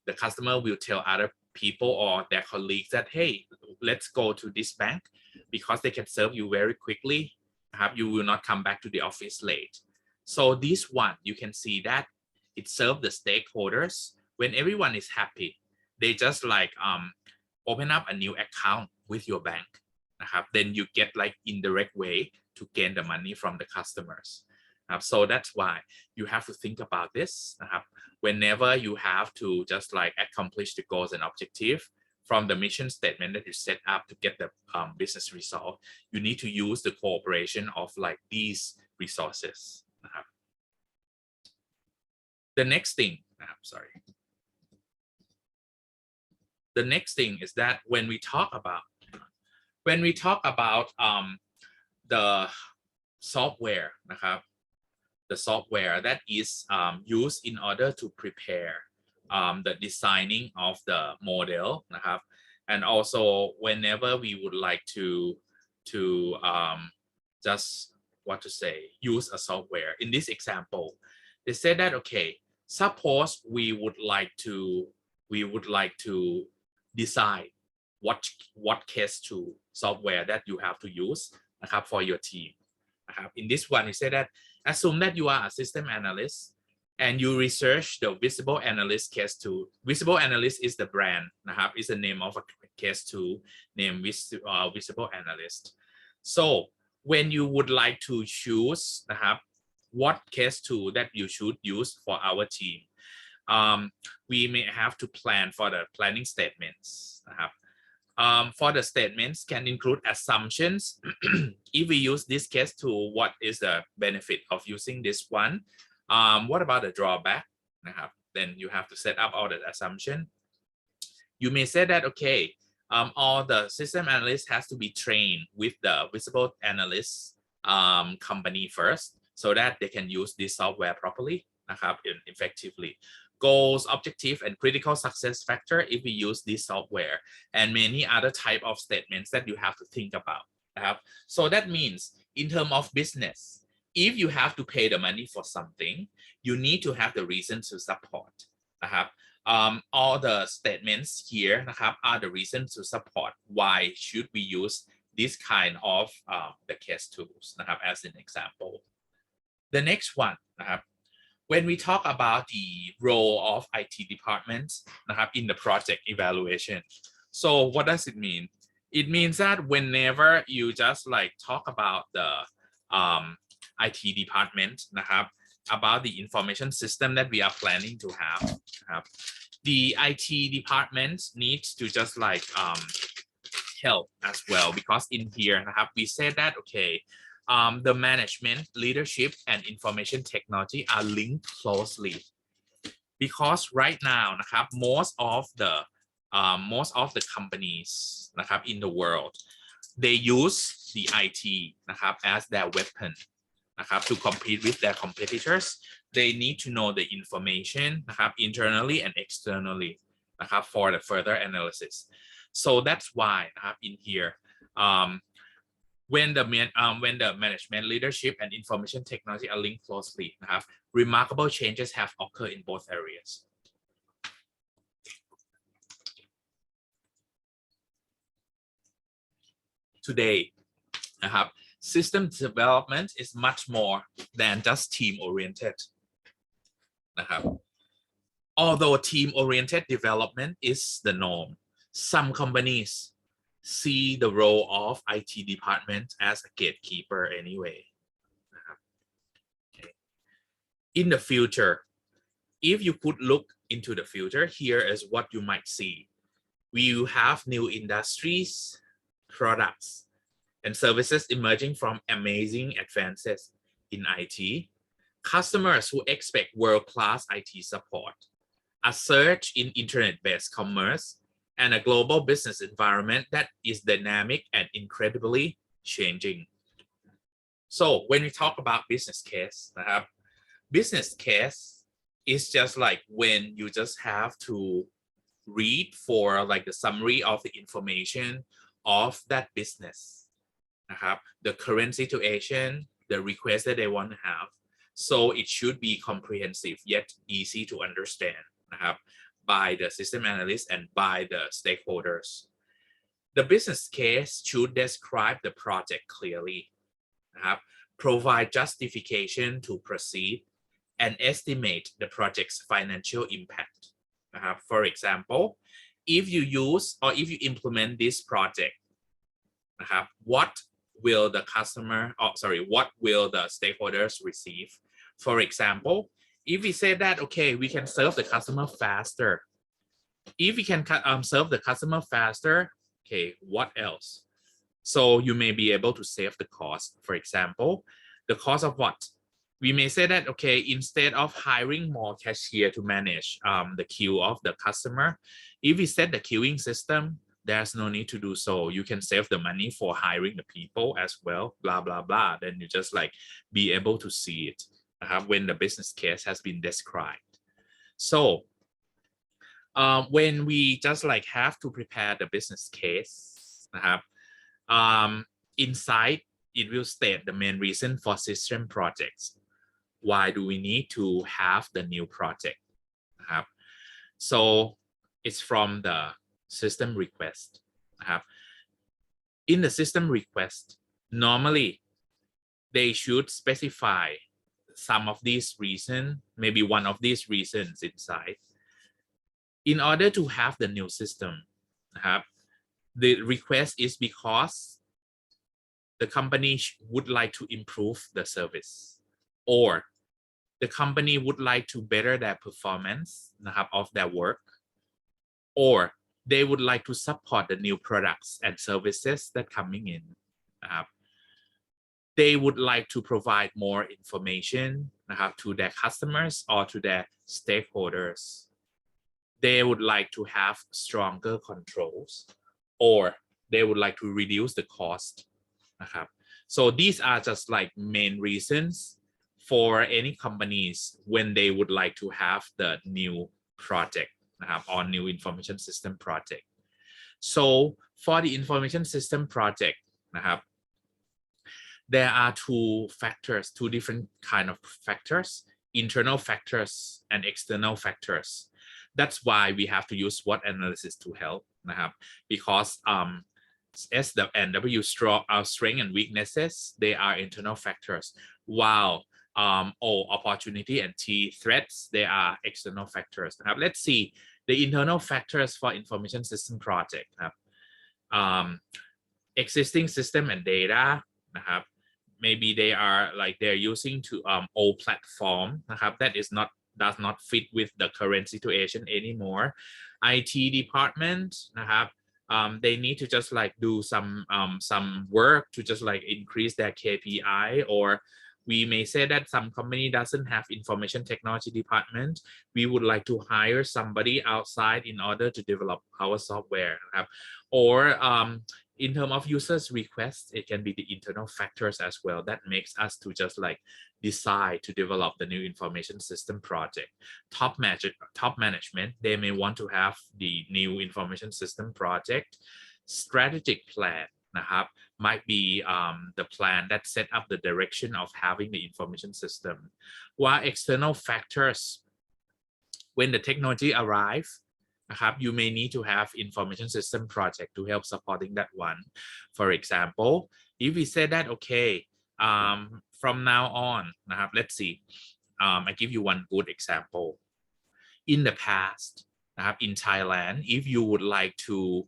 the customer will tell other people or their colleagues that hey let's go to this bank because they can serve you very quickly นะครับ you will not come back to the office late so this one you can see that it serves the stakeholders when everyone is happy they just like open up a new account with your bank นะครับ then you get like indirect way to gain the money from the customers นะครับ so that's why you have to think about this นะครับ whenever you have to just like accomplish the goals and objective from the mission statement that you set up to get the business result you need to use the cooperation of like these resources นะครับ the next thing the next thing is that when we talk about the software นะครับ the software that is used in order to prepare the designing of the model นะครับ and also whenever we would like to just what to say use a software in this example they said that okay suppose we would like to decide what case to software that you have to use นะครับ for your team นะครับ in this one we say that assume that you are a system analyst and you research the visible analyst case tool visible analyst is the brand นะครับ is the name of a case tool named visible analyst so when you would like to choose นะครับ what case tool that you should use for our team we may have to plan for the planning statements นะครับ for the statements can include assumptions if we use this case tool what is the benefit of using this one what about the drawback นะครับ then you have to set up all the assumption you may say that okay all the system analysts has to be trained with the visible analyst company first so that they can use this software properly นะครับ effectively goals objective and critical success factor if we use this software and many other type of statements that you have to think about นะครับ so that means in terms of business if you have to pay the money for something you need to have the reason to support นะครับ all the statements here นะครับ are the reason to support why should we use this kind of the case tools นะครับ as an example the next one นะครับ when we talk about the role of IT departments นะครับ in the project evaluation so what does it mean it means that whenever you just like talk about the IT department นะครับ about the information system that we are planning to have นะครับ the IT department needs to just like help as well because in here นะครับ we said that okay the management leadership and information technology are linked closely because right now นะครับ most of the companies นะครับ in the world they use the IT นะครับ as their weapon นะครับ to compete with their competitors they need to know the information นะครับ internally and externally นะครับ for the further analysis so that's why นะครับ in here when the management leadership and information technology are linked closely นะครับ remarkable changes have occurred in both areas today นะครับ system development is much more than just team oriented นะครับ although team oriented development is the norm some companies see the role of IT department as a gatekeeper anyway นะครับ okay. In the future if you could look into the future here is what you might see we will have new industries products and services emerging from amazing advances in IT, customers who expect world-class IT support, a surge in internet-based commerce, and a global business environment that is dynamic and incredibly changing. So when we talk about business case, business case is just like when you just have to read for like the summary of the information of that business. The current situation, the request that they want to have. So it should be comprehensive yet easy to understand by the system analyst and by the stakeholders. The business case should describe the project clearly, provide justification to proceed, and estimate the project's financial impact. For example, if you use or if you implement this project, what will the what will the stakeholders receive? For example, if we say that, okay, we can serve the customer faster. If we can serve the customer faster, okay, what else? So you may be able to save the cost. For example, the cost of what? We may say that, okay, instead of hiring more cashier to manage the queue of the customer, if we set the queuing system, there's no need to do so. You can save the money for hiring the people as well, blah, blah, blah. Then you just like be able to see it when the business case has been described. So when we just like have to prepare the business case, inside it will state the main reason for system projects. Why do we need to have the new project? So it's from the system request. In the system request, normally they should specify some of these reasons, maybe one of these reasons inside. In order to have the new system, the request is because the company would like to improve the service, or the company would like to better their performance of their work, or they would like to support the new products and services that coming in. They would like to provide more information to their customers or to their stakeholders. They would like to have stronger controls, or they would like to reduce the cost. So these are just like main reasons for any companies when they would like to have the new project or new information system project. So for the information system project, there are two different kind of factors, internal factors and external factors. That's why we have to use SWOT analysis to help, because S and W strength and weaknesses, they are internal factors, while O opportunity and T threats, they are external factors. Let's see the internal factors for information system project. Existing system and data, maybe they are like they're using to old platform that does not fit with the current situation anymore. IT department, they need to just like do some work to just like increase their KPI, or we may say that some company doesn't have information technology department. We would like to hire somebody outside in order to develop our software. Or in terms of users requests, it can be the internal factors as well that makes us to just like decide to develop the new information system project. Top management, they may want to have the new information system project. Strategic planนะครับ might be the plan that set up the direction of having the information system. While external factors, when the technology arrive, you may need to have information system project to help supporting that one. For example, if we say that, okay, from now on, let's see, I give you one good example. In the past, in Thailand, if you would like to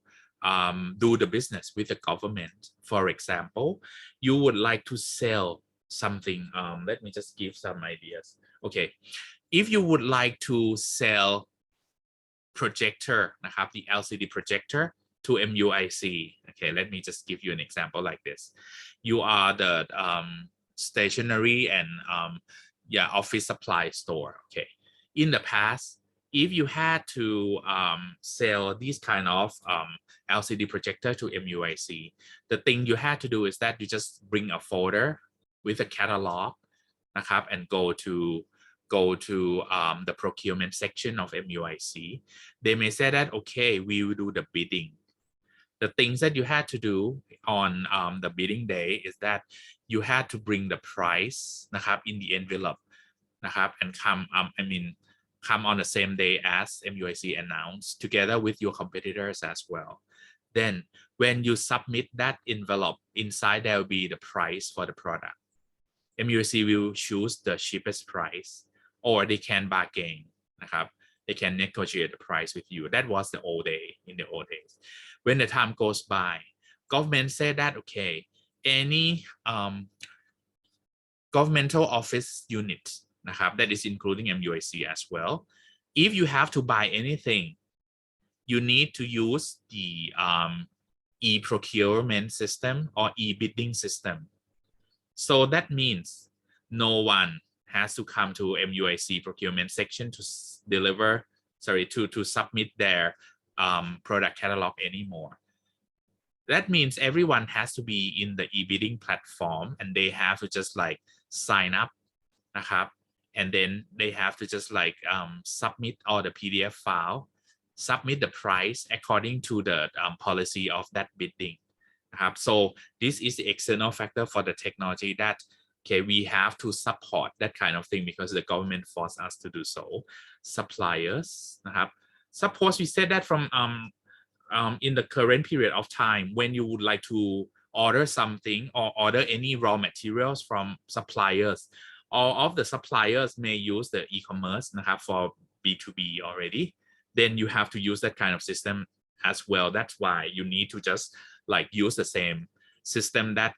do the business with the government, for example, you would like to sell something. Let me just give some ideas. Okay, if you would like to sell projector, the LCD projector to MUIC. Okay, let me just give you an example like this. You are the stationery and office supply store. Okay, in the past, if you had to sell these kind of LCD projector to MUIC, the thing you had to do is that you just bring a folder with a catalog and go to the procurement section of MUIC. They may say that, okay, we will do the bidding. The things that you had to do on the bidding day is that you had to bring the price in the envelope and come on the same day as MUIC announced together with your competitors as well. Then when you submit that envelope, inside there will be the price for the product. MUIC will choose the cheapest price, or they can bargain. They can negotiate the price with you. That was the old day, in the old days. When the time goes by, government said that, okay, any governmental office unit that is including MUIC as well, if you have to buy anything, you need to use the e-procurement system or e-bidding system. So that means no one has to come to MUIC procurement section to to submit their product catalog anymore. That means everyone has to be in the e-bidding platform and they have to just like sign up, and then they have to just like submit all the PDF file, submit the price according to the policy of that bidding. So this is the external factor for the technology that, okay, we have to support that kind of thing because the government forced us to do so. Suppliers, suppose we said that from in the current period of time, when you would like to order something or order any raw materials from suppliers, all of the suppliers may use the e-commerce for B2B already. Then you have to use that kind of system as well. That's why you need to just like use the same system that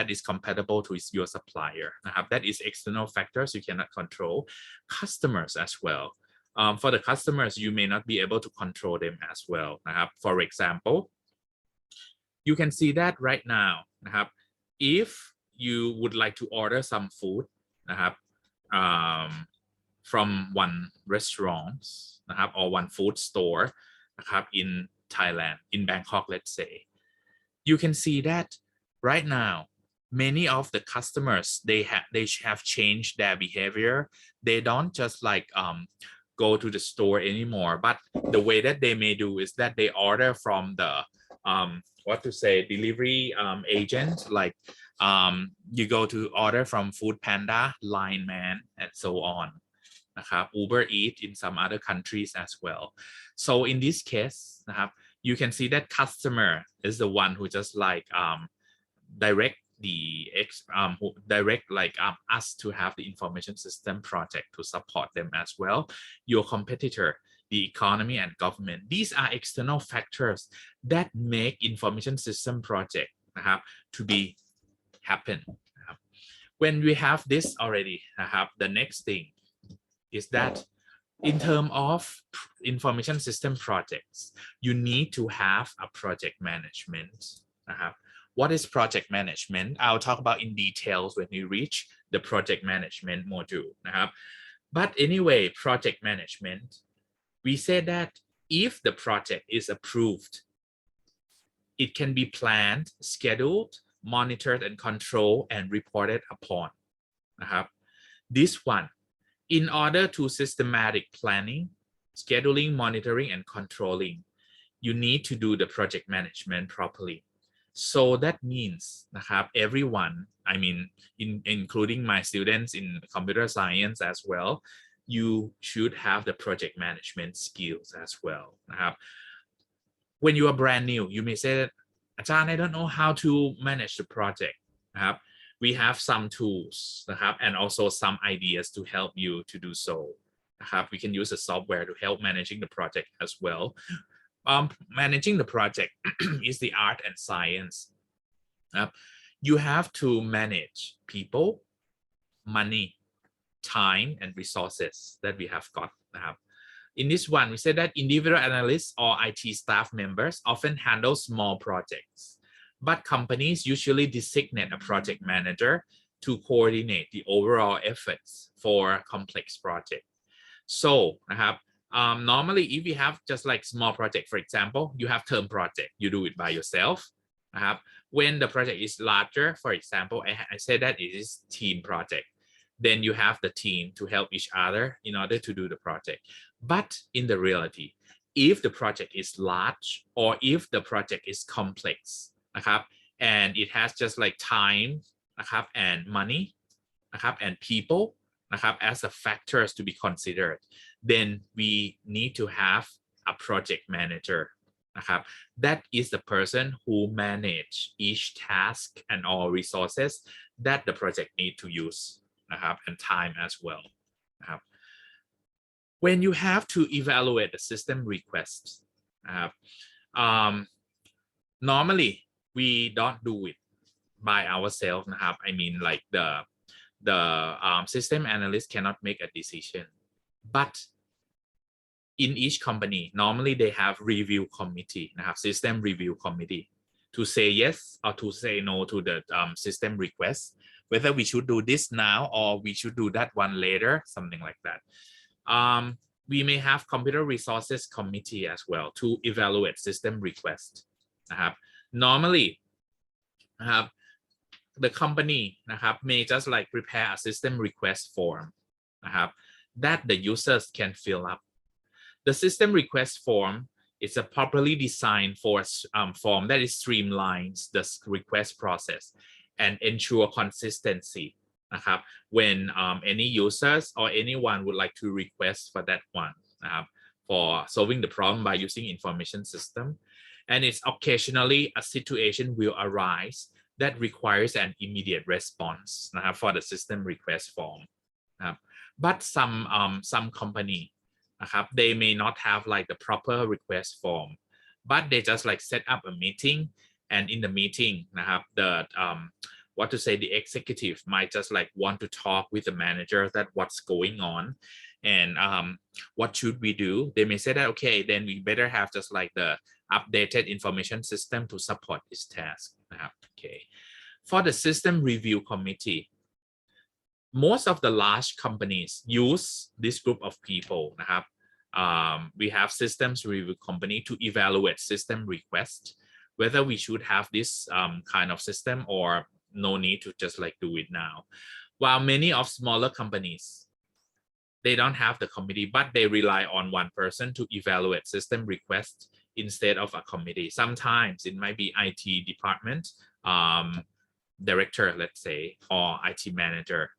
is compatible to your supplier. That is external factors you cannot control. Customers as well. For the customers, you may not be able to control them as well. For example, you can see that right now. If you would like to order some food from one restaurant or one food store in Thailand, in Bangkok, let's say, you can see that right now many of the customers, they have changed their behavior. They don't just like go to the store anymore, but the way that they may do is that they order from the delivery agent, like you go to order from Food Panda, Line Man, and so on. Uber Eats in some other countries as well. So in this case, you can see that customer is the one who just like direct us to have the information system project to support them as well. Your competitor, the economy and government, these are external factors that make information system project to be happen. When we have this already, the next thing is that in terms of information system projects, you need to have a project management. What is project management? I'll talk about in details when we reach the project management module. But anyway, project management, we say that if the project is approved, it can be planned, scheduled, monitored and controlled and reported upon. This one, in order to systematic planning, scheduling, monitoring and controlling, you need to do the project management properly. So that means everyone, I mean, including my students in computer science as well, you should have the project management skills as well. When you are brand new, you may say that, Ajahn, I don't know how to manage the project. We have some tools and also some ideas to help you to do so. We can use a software to help managing the project as well. Managing the project is the art and science. You have to manage people, money, time, and resources that we have got. In this one, we said that individual analysts or IT staff members often handle small projects, but companies usually designate a project manager to coordinate the overall efforts for complex projects. So, normally, if you have just like small project, for example, you have term project, you do it by yourself. When the project is larger, for example, I said that it is team project. Then you have the team to help each other in order to do the project. But in the reality, if the project is large or if the project is complex, and it has just like time, and money, and people, as the factors to be considered, then we need to have a project manager. That is the person who manage each task and all resources that the project need to use, and time as well. When you have to evaluate the system requests, normally we don't do it by ourselves. I mean, like the system analyst cannot make a decision, but in each company, normally they have review committee, system review committee, to say yes or to say no to the system request, whether we should do this now or we should do that one later, something like that. We may have computer resources committee as well to evaluate system requests. Normally, the company may just like prepare a system request form that the users can fill up. The system request form is a properly designed form that is streamlines the request process and ensure consistency when any users or anyone would like to request for that one for solving the problem by using information system. And it's occasionally a situation will arise that requires an immediate response for the system request form. But some company, they may not have like the proper request form, but they just like set up a meeting, and in the meeting, the executive might just like want to talk with the manager that what's going on and what should we do. They may say that, okay, then we better have just like the updated information system to support this task. Okay, for the system review committee, most of the large companies use this group of people. We have systems review company to evaluate system requests, whether we should have this kind of system or no need to just like do it now. While many of smaller companies, they don't have the committee, but they rely on one person to evaluate system requests instead of a committee. Sometimes it might be IT department, director, let's say, or IT manager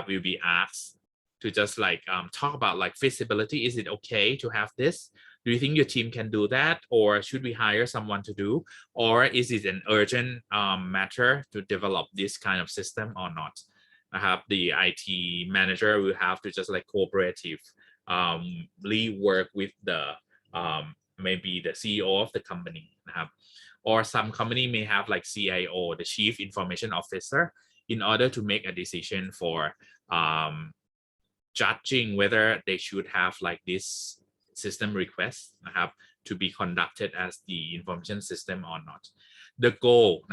will be asked to just like talk about like feasibility. Is it okay to have this? Do you think your team can do that? Or should we hire someone to do? Or is it an urgent matter to develop this kind of system or not? The IT manager will have to just like cooperatively work with the maybe the CEO of the company. Or some company may have like CIO, the Chief Information Officer, in order to make a decision for judging whether they should have like this system request to be conducted as the information system or not. The goal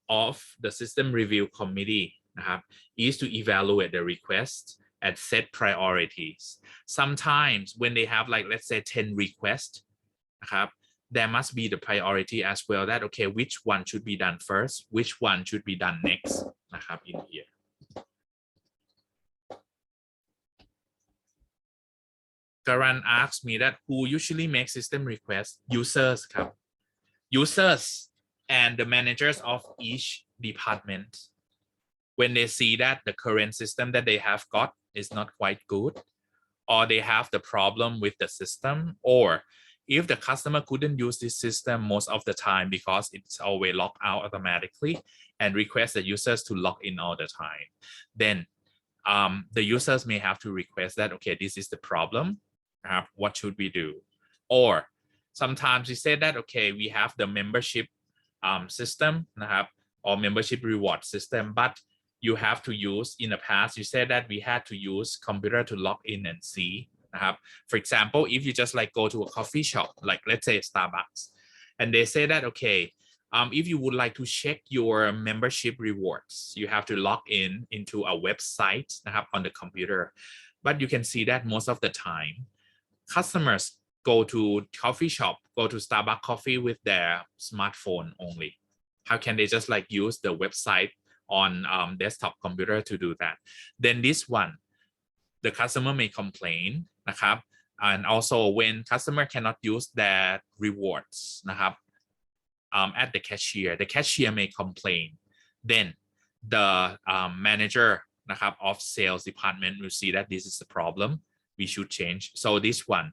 of the system review committee is to evaluate the request and set priorities. Sometimes when they have like, let's say 10 requests, there must be the priority as well that okay, which one should be done first, which one should be done next นะครับ in here. Karan asked me that who usually makes system requests? Users ครับ users and the managers of each department. When they see that the current system that they have got is not quite good, or they have the problem with the system, or if the customer couldn't use this system most of the time because it's always locked out automatically and request the users to log in all the time, then the users may have to request that, okay, this is the problem, what should we do? Or sometimes we say that, okay, we have the membership system, or membership reward system, but you have to use, in the past, you said that we had to use computer to log in and see. For example, if you just like go to a coffee shop, like let's say Starbucks, and they say that, okay, if you would like to check your membership rewards, you have to log in into a website on the computer. But you can see that most of the time, customers go to coffee shop, go to Starbucks coffee with their smartphone only. How can they just like use the website on desktop computer to do that? Then this one, the customer may complain นะครับ and also when customer cannot use their rewards นะครับ at the cashier may complain. Then the manager นะครับ of sales department will see that this is the problem, we should change. So this one,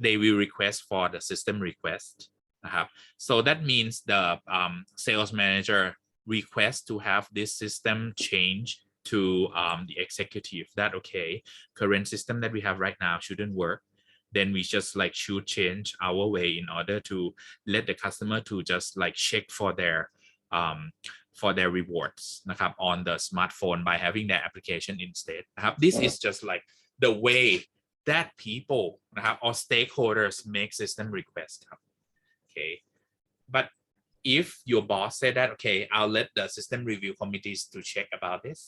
they will request for the system request นะครับ so that means the sales manager request to have this system change to the executive that, okay, current system that we have right now shouldn't work. Then we just like should change our way in order to let the customer to just like check for their rewards นะครับ on the smartphone by having their application instead นะครับ this is just like the way that people นะครับ or stakeholders make system requests ครับ okay, but if your boss said that, okay, I'll let the system review committees to check about this,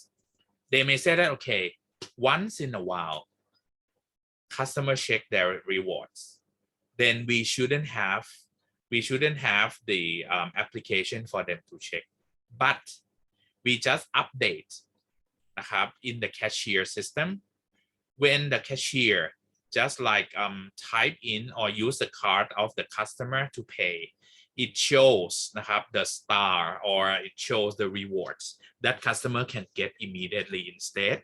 they may say that, okay, once in a while, customer check their rewards, then we shouldn't have the application for them to check, but we just update นะครับ in the cashier system. When the cashier just like type in or use the card of the customer to pay, it shows นะครับ the star or it shows the rewards that customer can get immediately instead.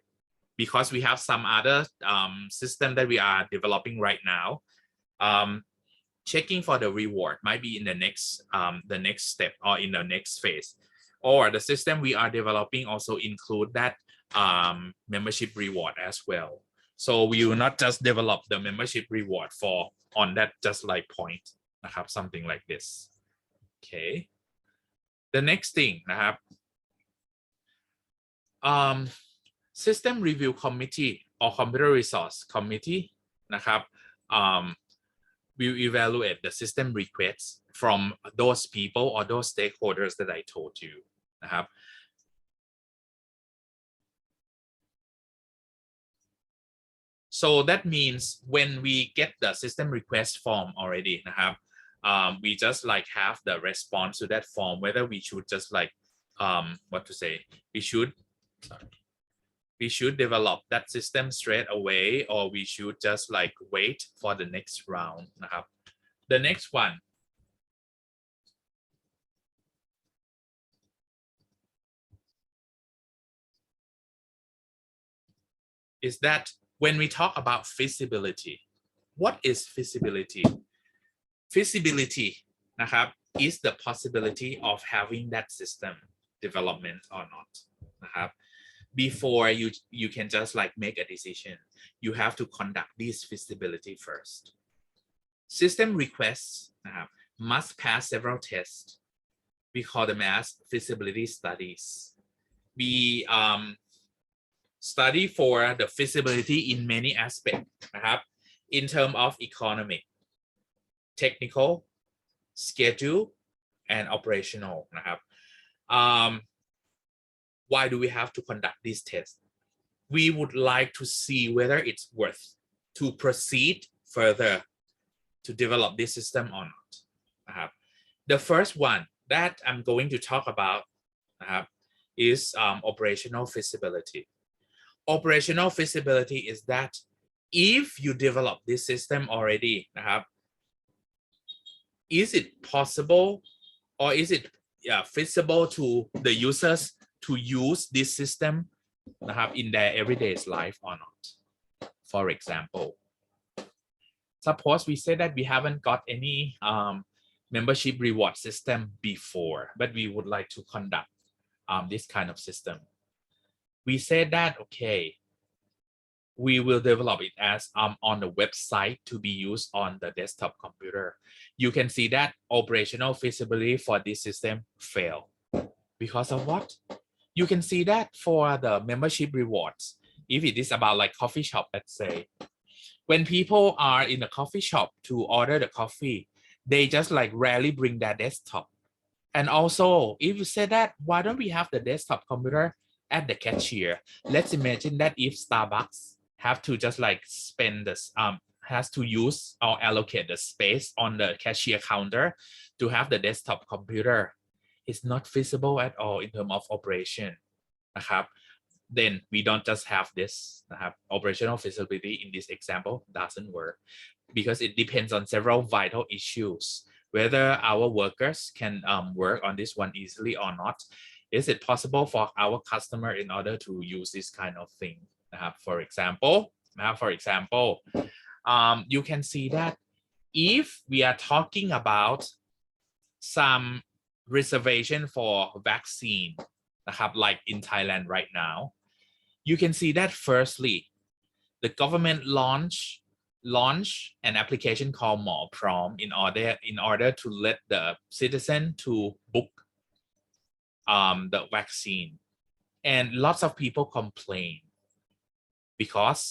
Because we have some other system that we are developing right now, checking for the reward might be in the next step or in the next phase. Or the system we are developing also include that membership reward as well. So we will not just develop the membership reward for on that just like point นะครับ something like this. Okay, the next thing นะครับ system review committee or computer resource committee นะครับ will evaluate the system requests from those people or those stakeholders that I told you นะครับ so that means when we get the system request form already นะครับ we just like have the response to that form, whether we should just like what to say, we should develop that system straight away, or we should just like wait for the next round นะครับ the next one is that when we talk about feasibility, what is feasibility? Feasibility นะครับ is the possibility of having that system development or not นะครับ before you can just like make a decision, you have to conduct this feasibility first. System requests นะครับ must pass several tests. We call them as feasibility studies. We study for the feasibility in many aspects นะครับ in terms of economic, technical, schedule, and operational นะครับ why do we have to conduct these tests? We would like to see whether it's worth to proceed further to develop this system or not นะครับ the first one that I'm going to talk about นะครับ is operational feasibility. Operational feasibility is that if you develop this system already นะครับ is it possible or is it feasible to the users to use this system นะครับ in their everyday life or not? For example, suppose we say that we haven't got any membership reward system before, but we would like to conduct this kind of system. We say that, okay, we will develop it as on the website to be used on the desktop computer. You can see that operational feasibility for this system fail. Because of what? You can see that for the membership rewards, if it is about like coffee shop, let's say, when people are in a coffee shop to order the coffee, they just like rarely bring their desktop. And also, if you say that, why don't we have the desktop computer at the cashier? Let's imagine that if Starbucks have to just like spend this, has to use or allocate the space on the cashier counter to have the desktop computer. It's not feasible at all in terms of operation. นะครับ then we don't just have this นะครับ operational feasibility in this example doesn't work because it depends on several vital issues, whether our workers can work on this one easily or not. Is it possible for our customer in order to use this kind of thing? นะครับ for example, you can see that if we are talking about some reservation for vaccine นะครับ like in Thailand right now, you can see that firstly, the government launch an application called หมอพร้อม in order to let the citizen to book the vaccine, and lots of people complain because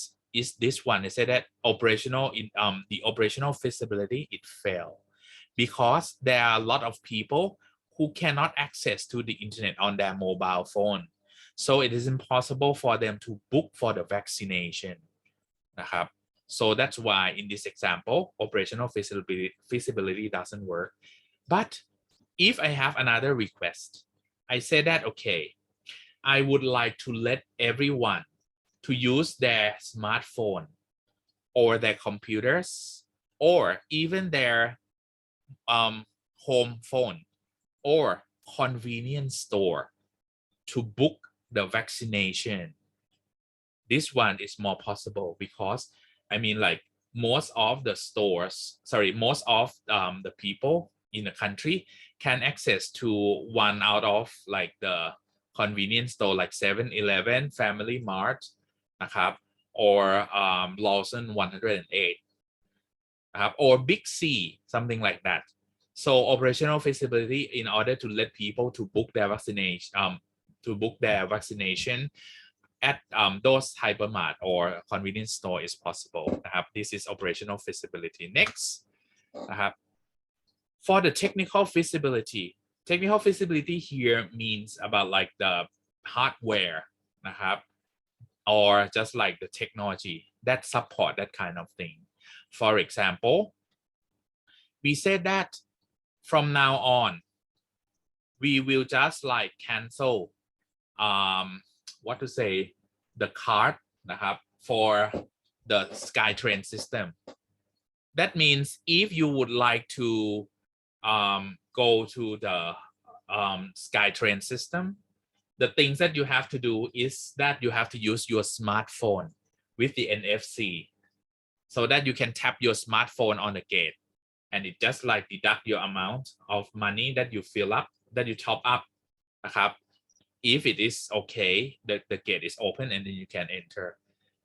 is this one. They say that the operational feasibility, it failed because there are a lot of people who cannot access to the internet on their mobile phone, so it is impossible for them to book for the vaccination นะครับ so that's why in this example operational feasibility doesn't work. But if I have another request, I say that, okay, I would like to let everyone to use their smartphone or their computers or even their home phone or convenience store to book the vaccination. This one is more possible because I mean, like most of the people in the country can access to one out of like the convenience store like 7-Eleven, Family Mart นะครับ or Lawson 108 นะครับ or Big C, something like that. So operational feasibility in order to let people to book their vaccination at those hypermart or convenience store is possible นะครับ this is operational feasibility. Next นะครับ for the technical feasibility here means about like the hardware นะครับ or just like the technology that support that kind of thing. For example, we said that from now on we will just like cancel what to say, the card นะครับ for the SkyTrain system. That means if you would like to go to the SkyTrain system, the things that you have to do is that you have to use your smartphone with the NFC so that you can tap your smartphone on the gate and it just like deduct your amount of money that you fill up, that you top up นะครับ if it is okay, the gate is open and then you can enter.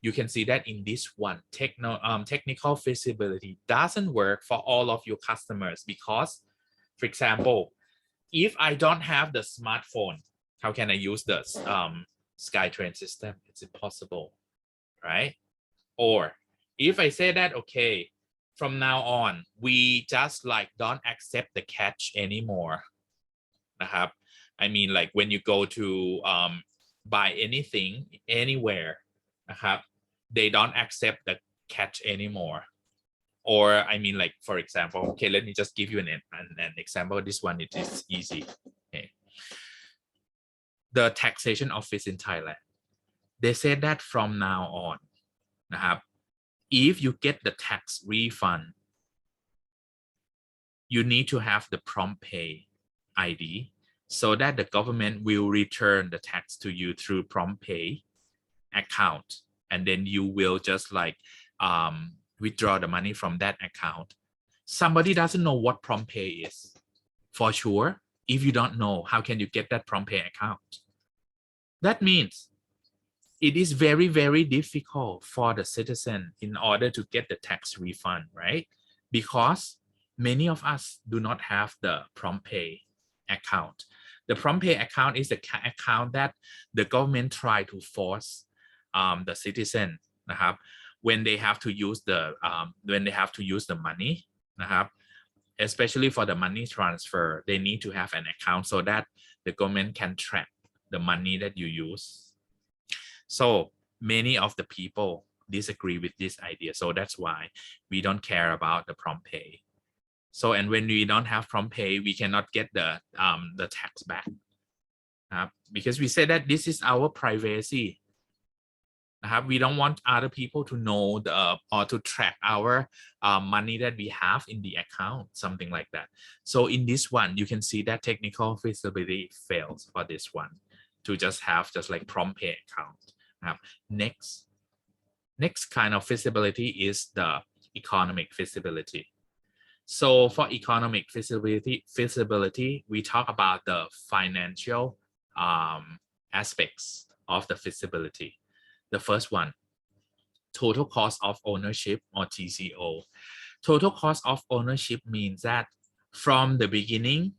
You can see that in this one, technical feasibility doesn't work for all of your customers because, for example, if I don't have the smartphone, how can I use the SkyTrain system? It's impossible, right? Or if I say that, okay, from now on, we just like don't accept the cash anymore นะครับ I mean, like when you go to buy anything anywhere นะครับ they don't accept the cash anymore. Or I mean, like, for example, okay, let me just give you an example. This one, it is easy. Okay. The taxation office in Thailand, they said that from now on, if you get the tax refund, you need to have the prompt pay ID so that the government will return the tax to you through prompt pay account. And then you will just like withdraw the money from that account. Somebody doesn't know what prompt pay is. For sure, if you don't know, how can you get that prompt pay account? That means it is very, very difficult for the citizen in order to get the tax refund, right? Because many of us do not have the prompt pay account. The prompt pay account is the account that the government try to force the citizen when they have to use the money, especially for the money transfer, they need to have an account so that the government can track the money that you use. So many of the people disagree with this idea. So that's why we don't care about the prompt pay. So, and when we don't have prompt pay, we cannot get the tax back because we say that this is our privacy. We don't want other people to know or to track our money that we have in the account, something like that. So in this one, you can see that technical feasibility fails for this one to just have like prompt pay account. Next kind of feasibility is the economic feasibility. So for economic feasibility, we talk about the financial aspects of the feasibility. The first one, total cost of ownership, or TCO. Total cost of ownership means that from the beginning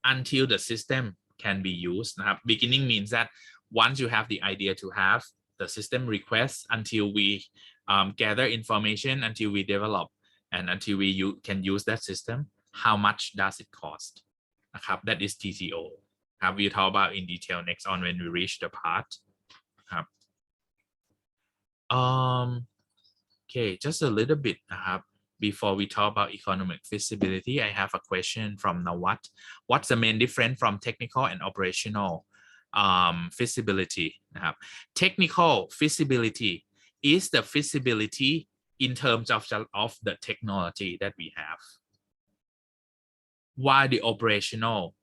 until the system can be used. Beginning means that once you have the idea to have the system request, until we gather information, until we develop, and until we can use that system, how much does it cost? That is TCO. We'll talk about in detail next on when we reach the part. Okay, just a little bit before we talk about economic feasibility. I have a question from Nawat. What's the main difference from technical and operational feasibility? Technical feasibility is the feasibility in terms of the technology that we have, while the operational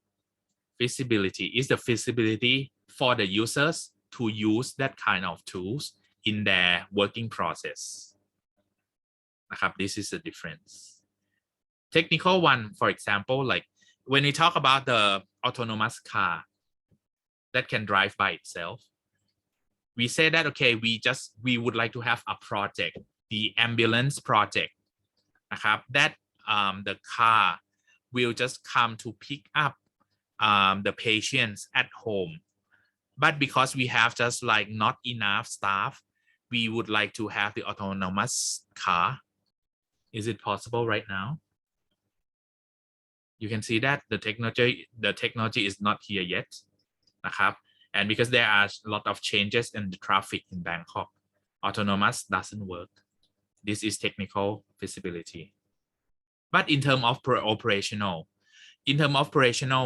feasibility is the feasibility for the users to use that kind of tools in their working process. This is the difference. Technical one, for example, like when we talk about the autonomous car that can drive by itself, we say that, okay, we would like to have a project, the ambulance project, that the car will just come to pick up the patients at home. But because we have just like not enough staff, we would like to have the autonomous car. Is it possible right now? You can see that the technology is not here yet. And because there are a lot of changes in the traffic in Bangkok, autonomous doesn't work. This is technical feasibility. But in terms of operational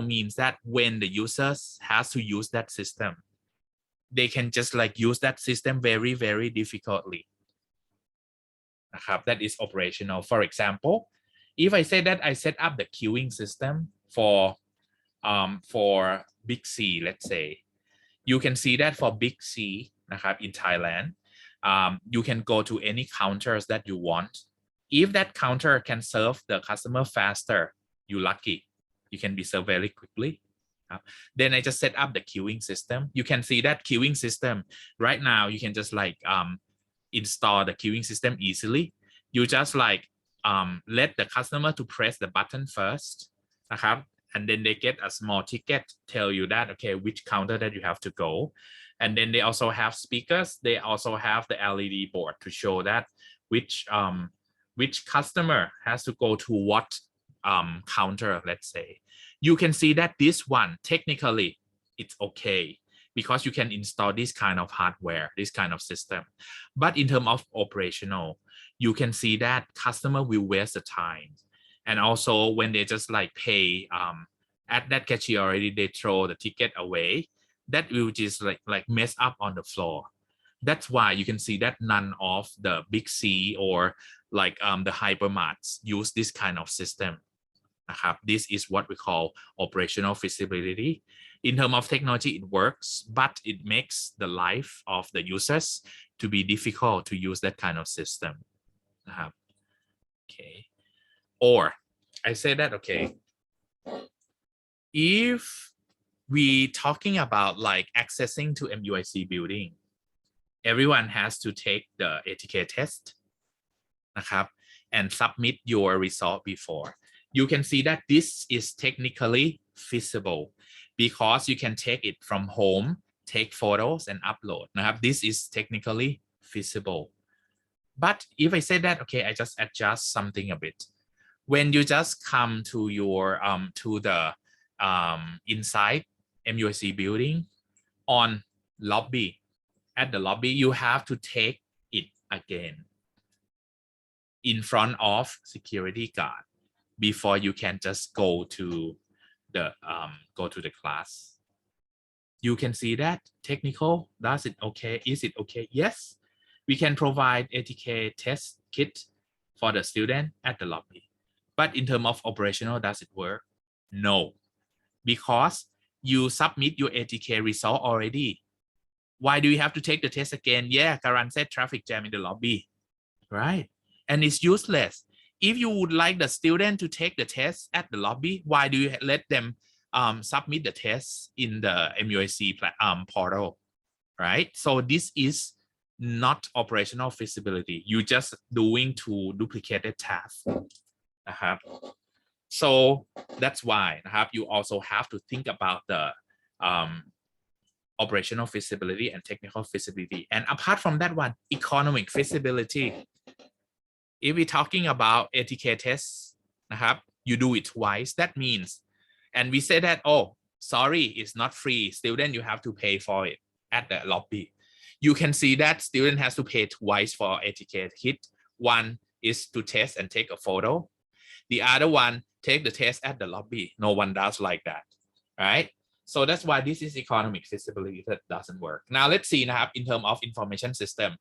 means that when the users has to use that system, they can just like use that system very, very difficultly. That is operational. For example, if I say that I set up the queuing system for Big C, let's say, you can see that for Big C in Thailand, you can go to any counters that you want. If that counter can serve the customer faster, you're lucky. You can be served very quickly. Then I just set up the queuing system. You can see that queuing system right now. You can just like install the queuing system easily. You just like let the customer to press the button first, and then they get a small ticket tell you that, okay, which counter that you have to go. And then they also have speakers. They also have the LED board to show that which customer has to go to what counter, let's say. You can see that this one, technically, it's okay because you can install this kind of hardware, this kind of system. But in terms of operational, you can see that customer will waste the time. And also when they just like pay at that cashier already, they throw the ticket away. That will just like mess up on the floor. That's why you can see that none of the big C or like the hypermarts use this kind of system. This is what we call operational feasibility. In terms of technology, it works, but it makes the life of the users to be difficult to use that kind of system. Okay. Or I say that, okay, if we talking about like accessing to MUIC building, everyone has to take the ATK test and submit your result before. You can see that this is technically feasible because you can take it from home, take photos and upload. This is technically feasible. But if I say that, okay, I just adjust something a bit. When you just come to your to the inside MUIC building on lobby, at the lobby, you have to take it again in front of security guard before you can just go to the class. You can see that technical. Does it okay? Is it okay? Yes, we can provide ATK test kit for the student at the lobby. But in terms of operational, does it work? No, because you submit your ATK result already. Why do you have to take the test again? Yeah, Karan said traffic jam in the lobby, right? And it's useless. If you would like the student to take the test at the lobby, why do you let them submit the test in the MUIC portal, right? So this is not operational feasibility. You're just doing two duplicated tasks. So that's why you also have to think about the operational feasibility and technical feasibility. And apart from that one, economic feasibility. If we're talking about ATK tests, you do it twice. That means, and we say that, oh, sorry, it's not free. Student, you have to pay for it at the lobby. You can see that student has to pay twice for ATK kit. One is to test and take a photo. The other one, take the test at the lobby. No one does like that, right? So that's why this is economic feasibility that doesn't work. Now let's see in terms of information system.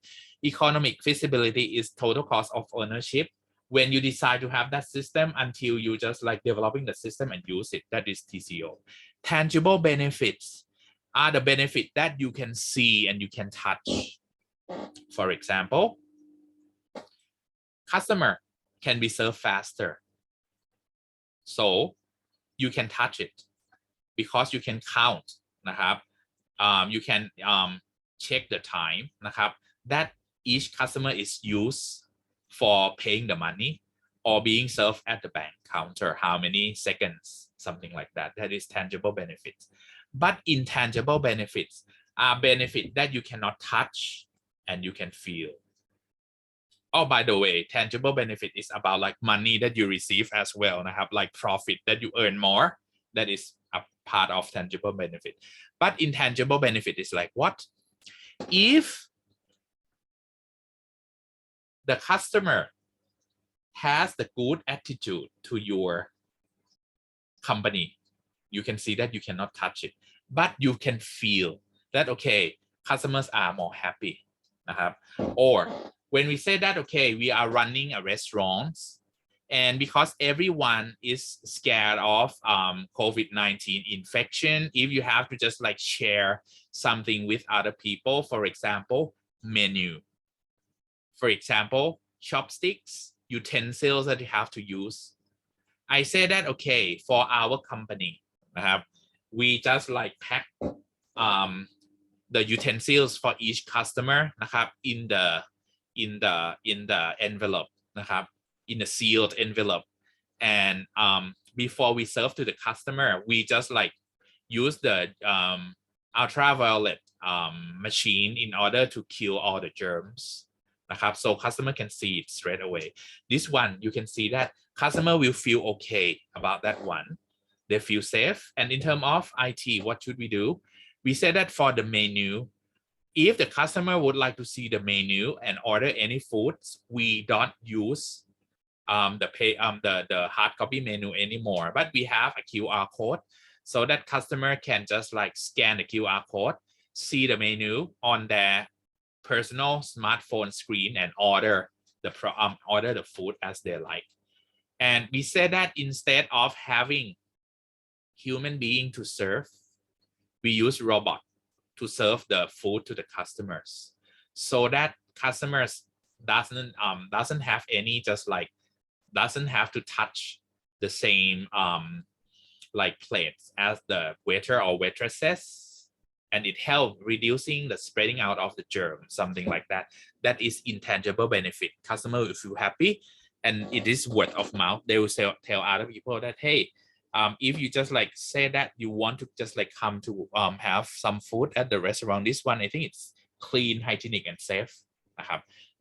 Economic feasibility is total cost of ownership when you decide to have that system until you just like developing the system and use it. That is TCO. Tangible benefits are the benefit that you can see and you can touch. For example, customer can be served faster. So you can touch it because you can count. You can check the time that each customer is used for paying the money or being served at the bank counter, how many seconds, something like that. That is tangible benefits. But intangible benefits are benefits that you cannot touch and you can feel. Oh, by the way, tangible benefit is about like money that you receive as well, like profit that you earn more. That is a part of tangible benefit. But intangible benefit is like what? If the customer has the good attitude to your company, you can see that you cannot touch it, but you can feel that, okay, customers are more happy. Or when we say that, okay, we are running a restaurant, and because everyone is scared of COVID-19 infection, if you have to just like share something with other people, for example, menu, for example, chopsticks, utensils that you have to use. I say that, okay, for our company, we just like pack the utensils for each customer in the envelope, in the sealed envelope, and before we serve to the customer, we just like use the ultraviolet machine in order to kill all the germs. So customer can see it straight away. This one, you can see that customer will feel okay about that one. They feel safe. And in terms of IT, what should we do? We said that for the menu, If the customer would like to see the menu and order any foods, we don't use the hard copy menu anymore, but we have a QR code so that customer can just like scan the QR code, see the menu on their personal smartphone screen and order the food as they like. And we said that instead of having human being to serve, we use robot to serve the food to the customers, so that customers doesn't have any doesn't have to touch the same like plates as the waiter or waitresses, and it helps reducing the spreading out of the germ, something like that. That is intangible benefit. Customer will feel happy, and it is word of mouth. They will tell other people that, hey, if you just like say that you want to just like come to have some food at the restaurant, this one I think it's clean, hygienic, and safe.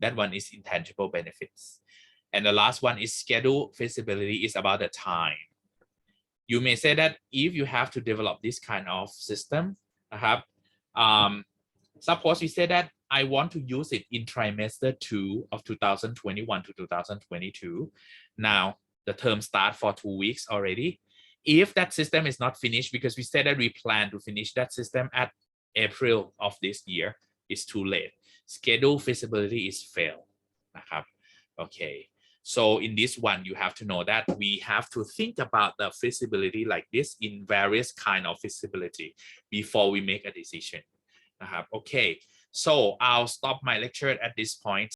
That one is intangible benefits. And the last one is schedule feasibility, is about the time. You may say that if you have to develop this kind of system, suppose you say that I want to use it in trimester 2 of 2021 to 2022. Now the term starts for 2 weeks already. If that system is not finished, because we said that we plan to finish that system at April of this year, it's too late. Schedule feasibility is failed. Okay. So in this one, you have to know that we have to think about the feasibility like this in various kind of feasibility before we make a decision. Okay, so I'll stop my lecture at this point.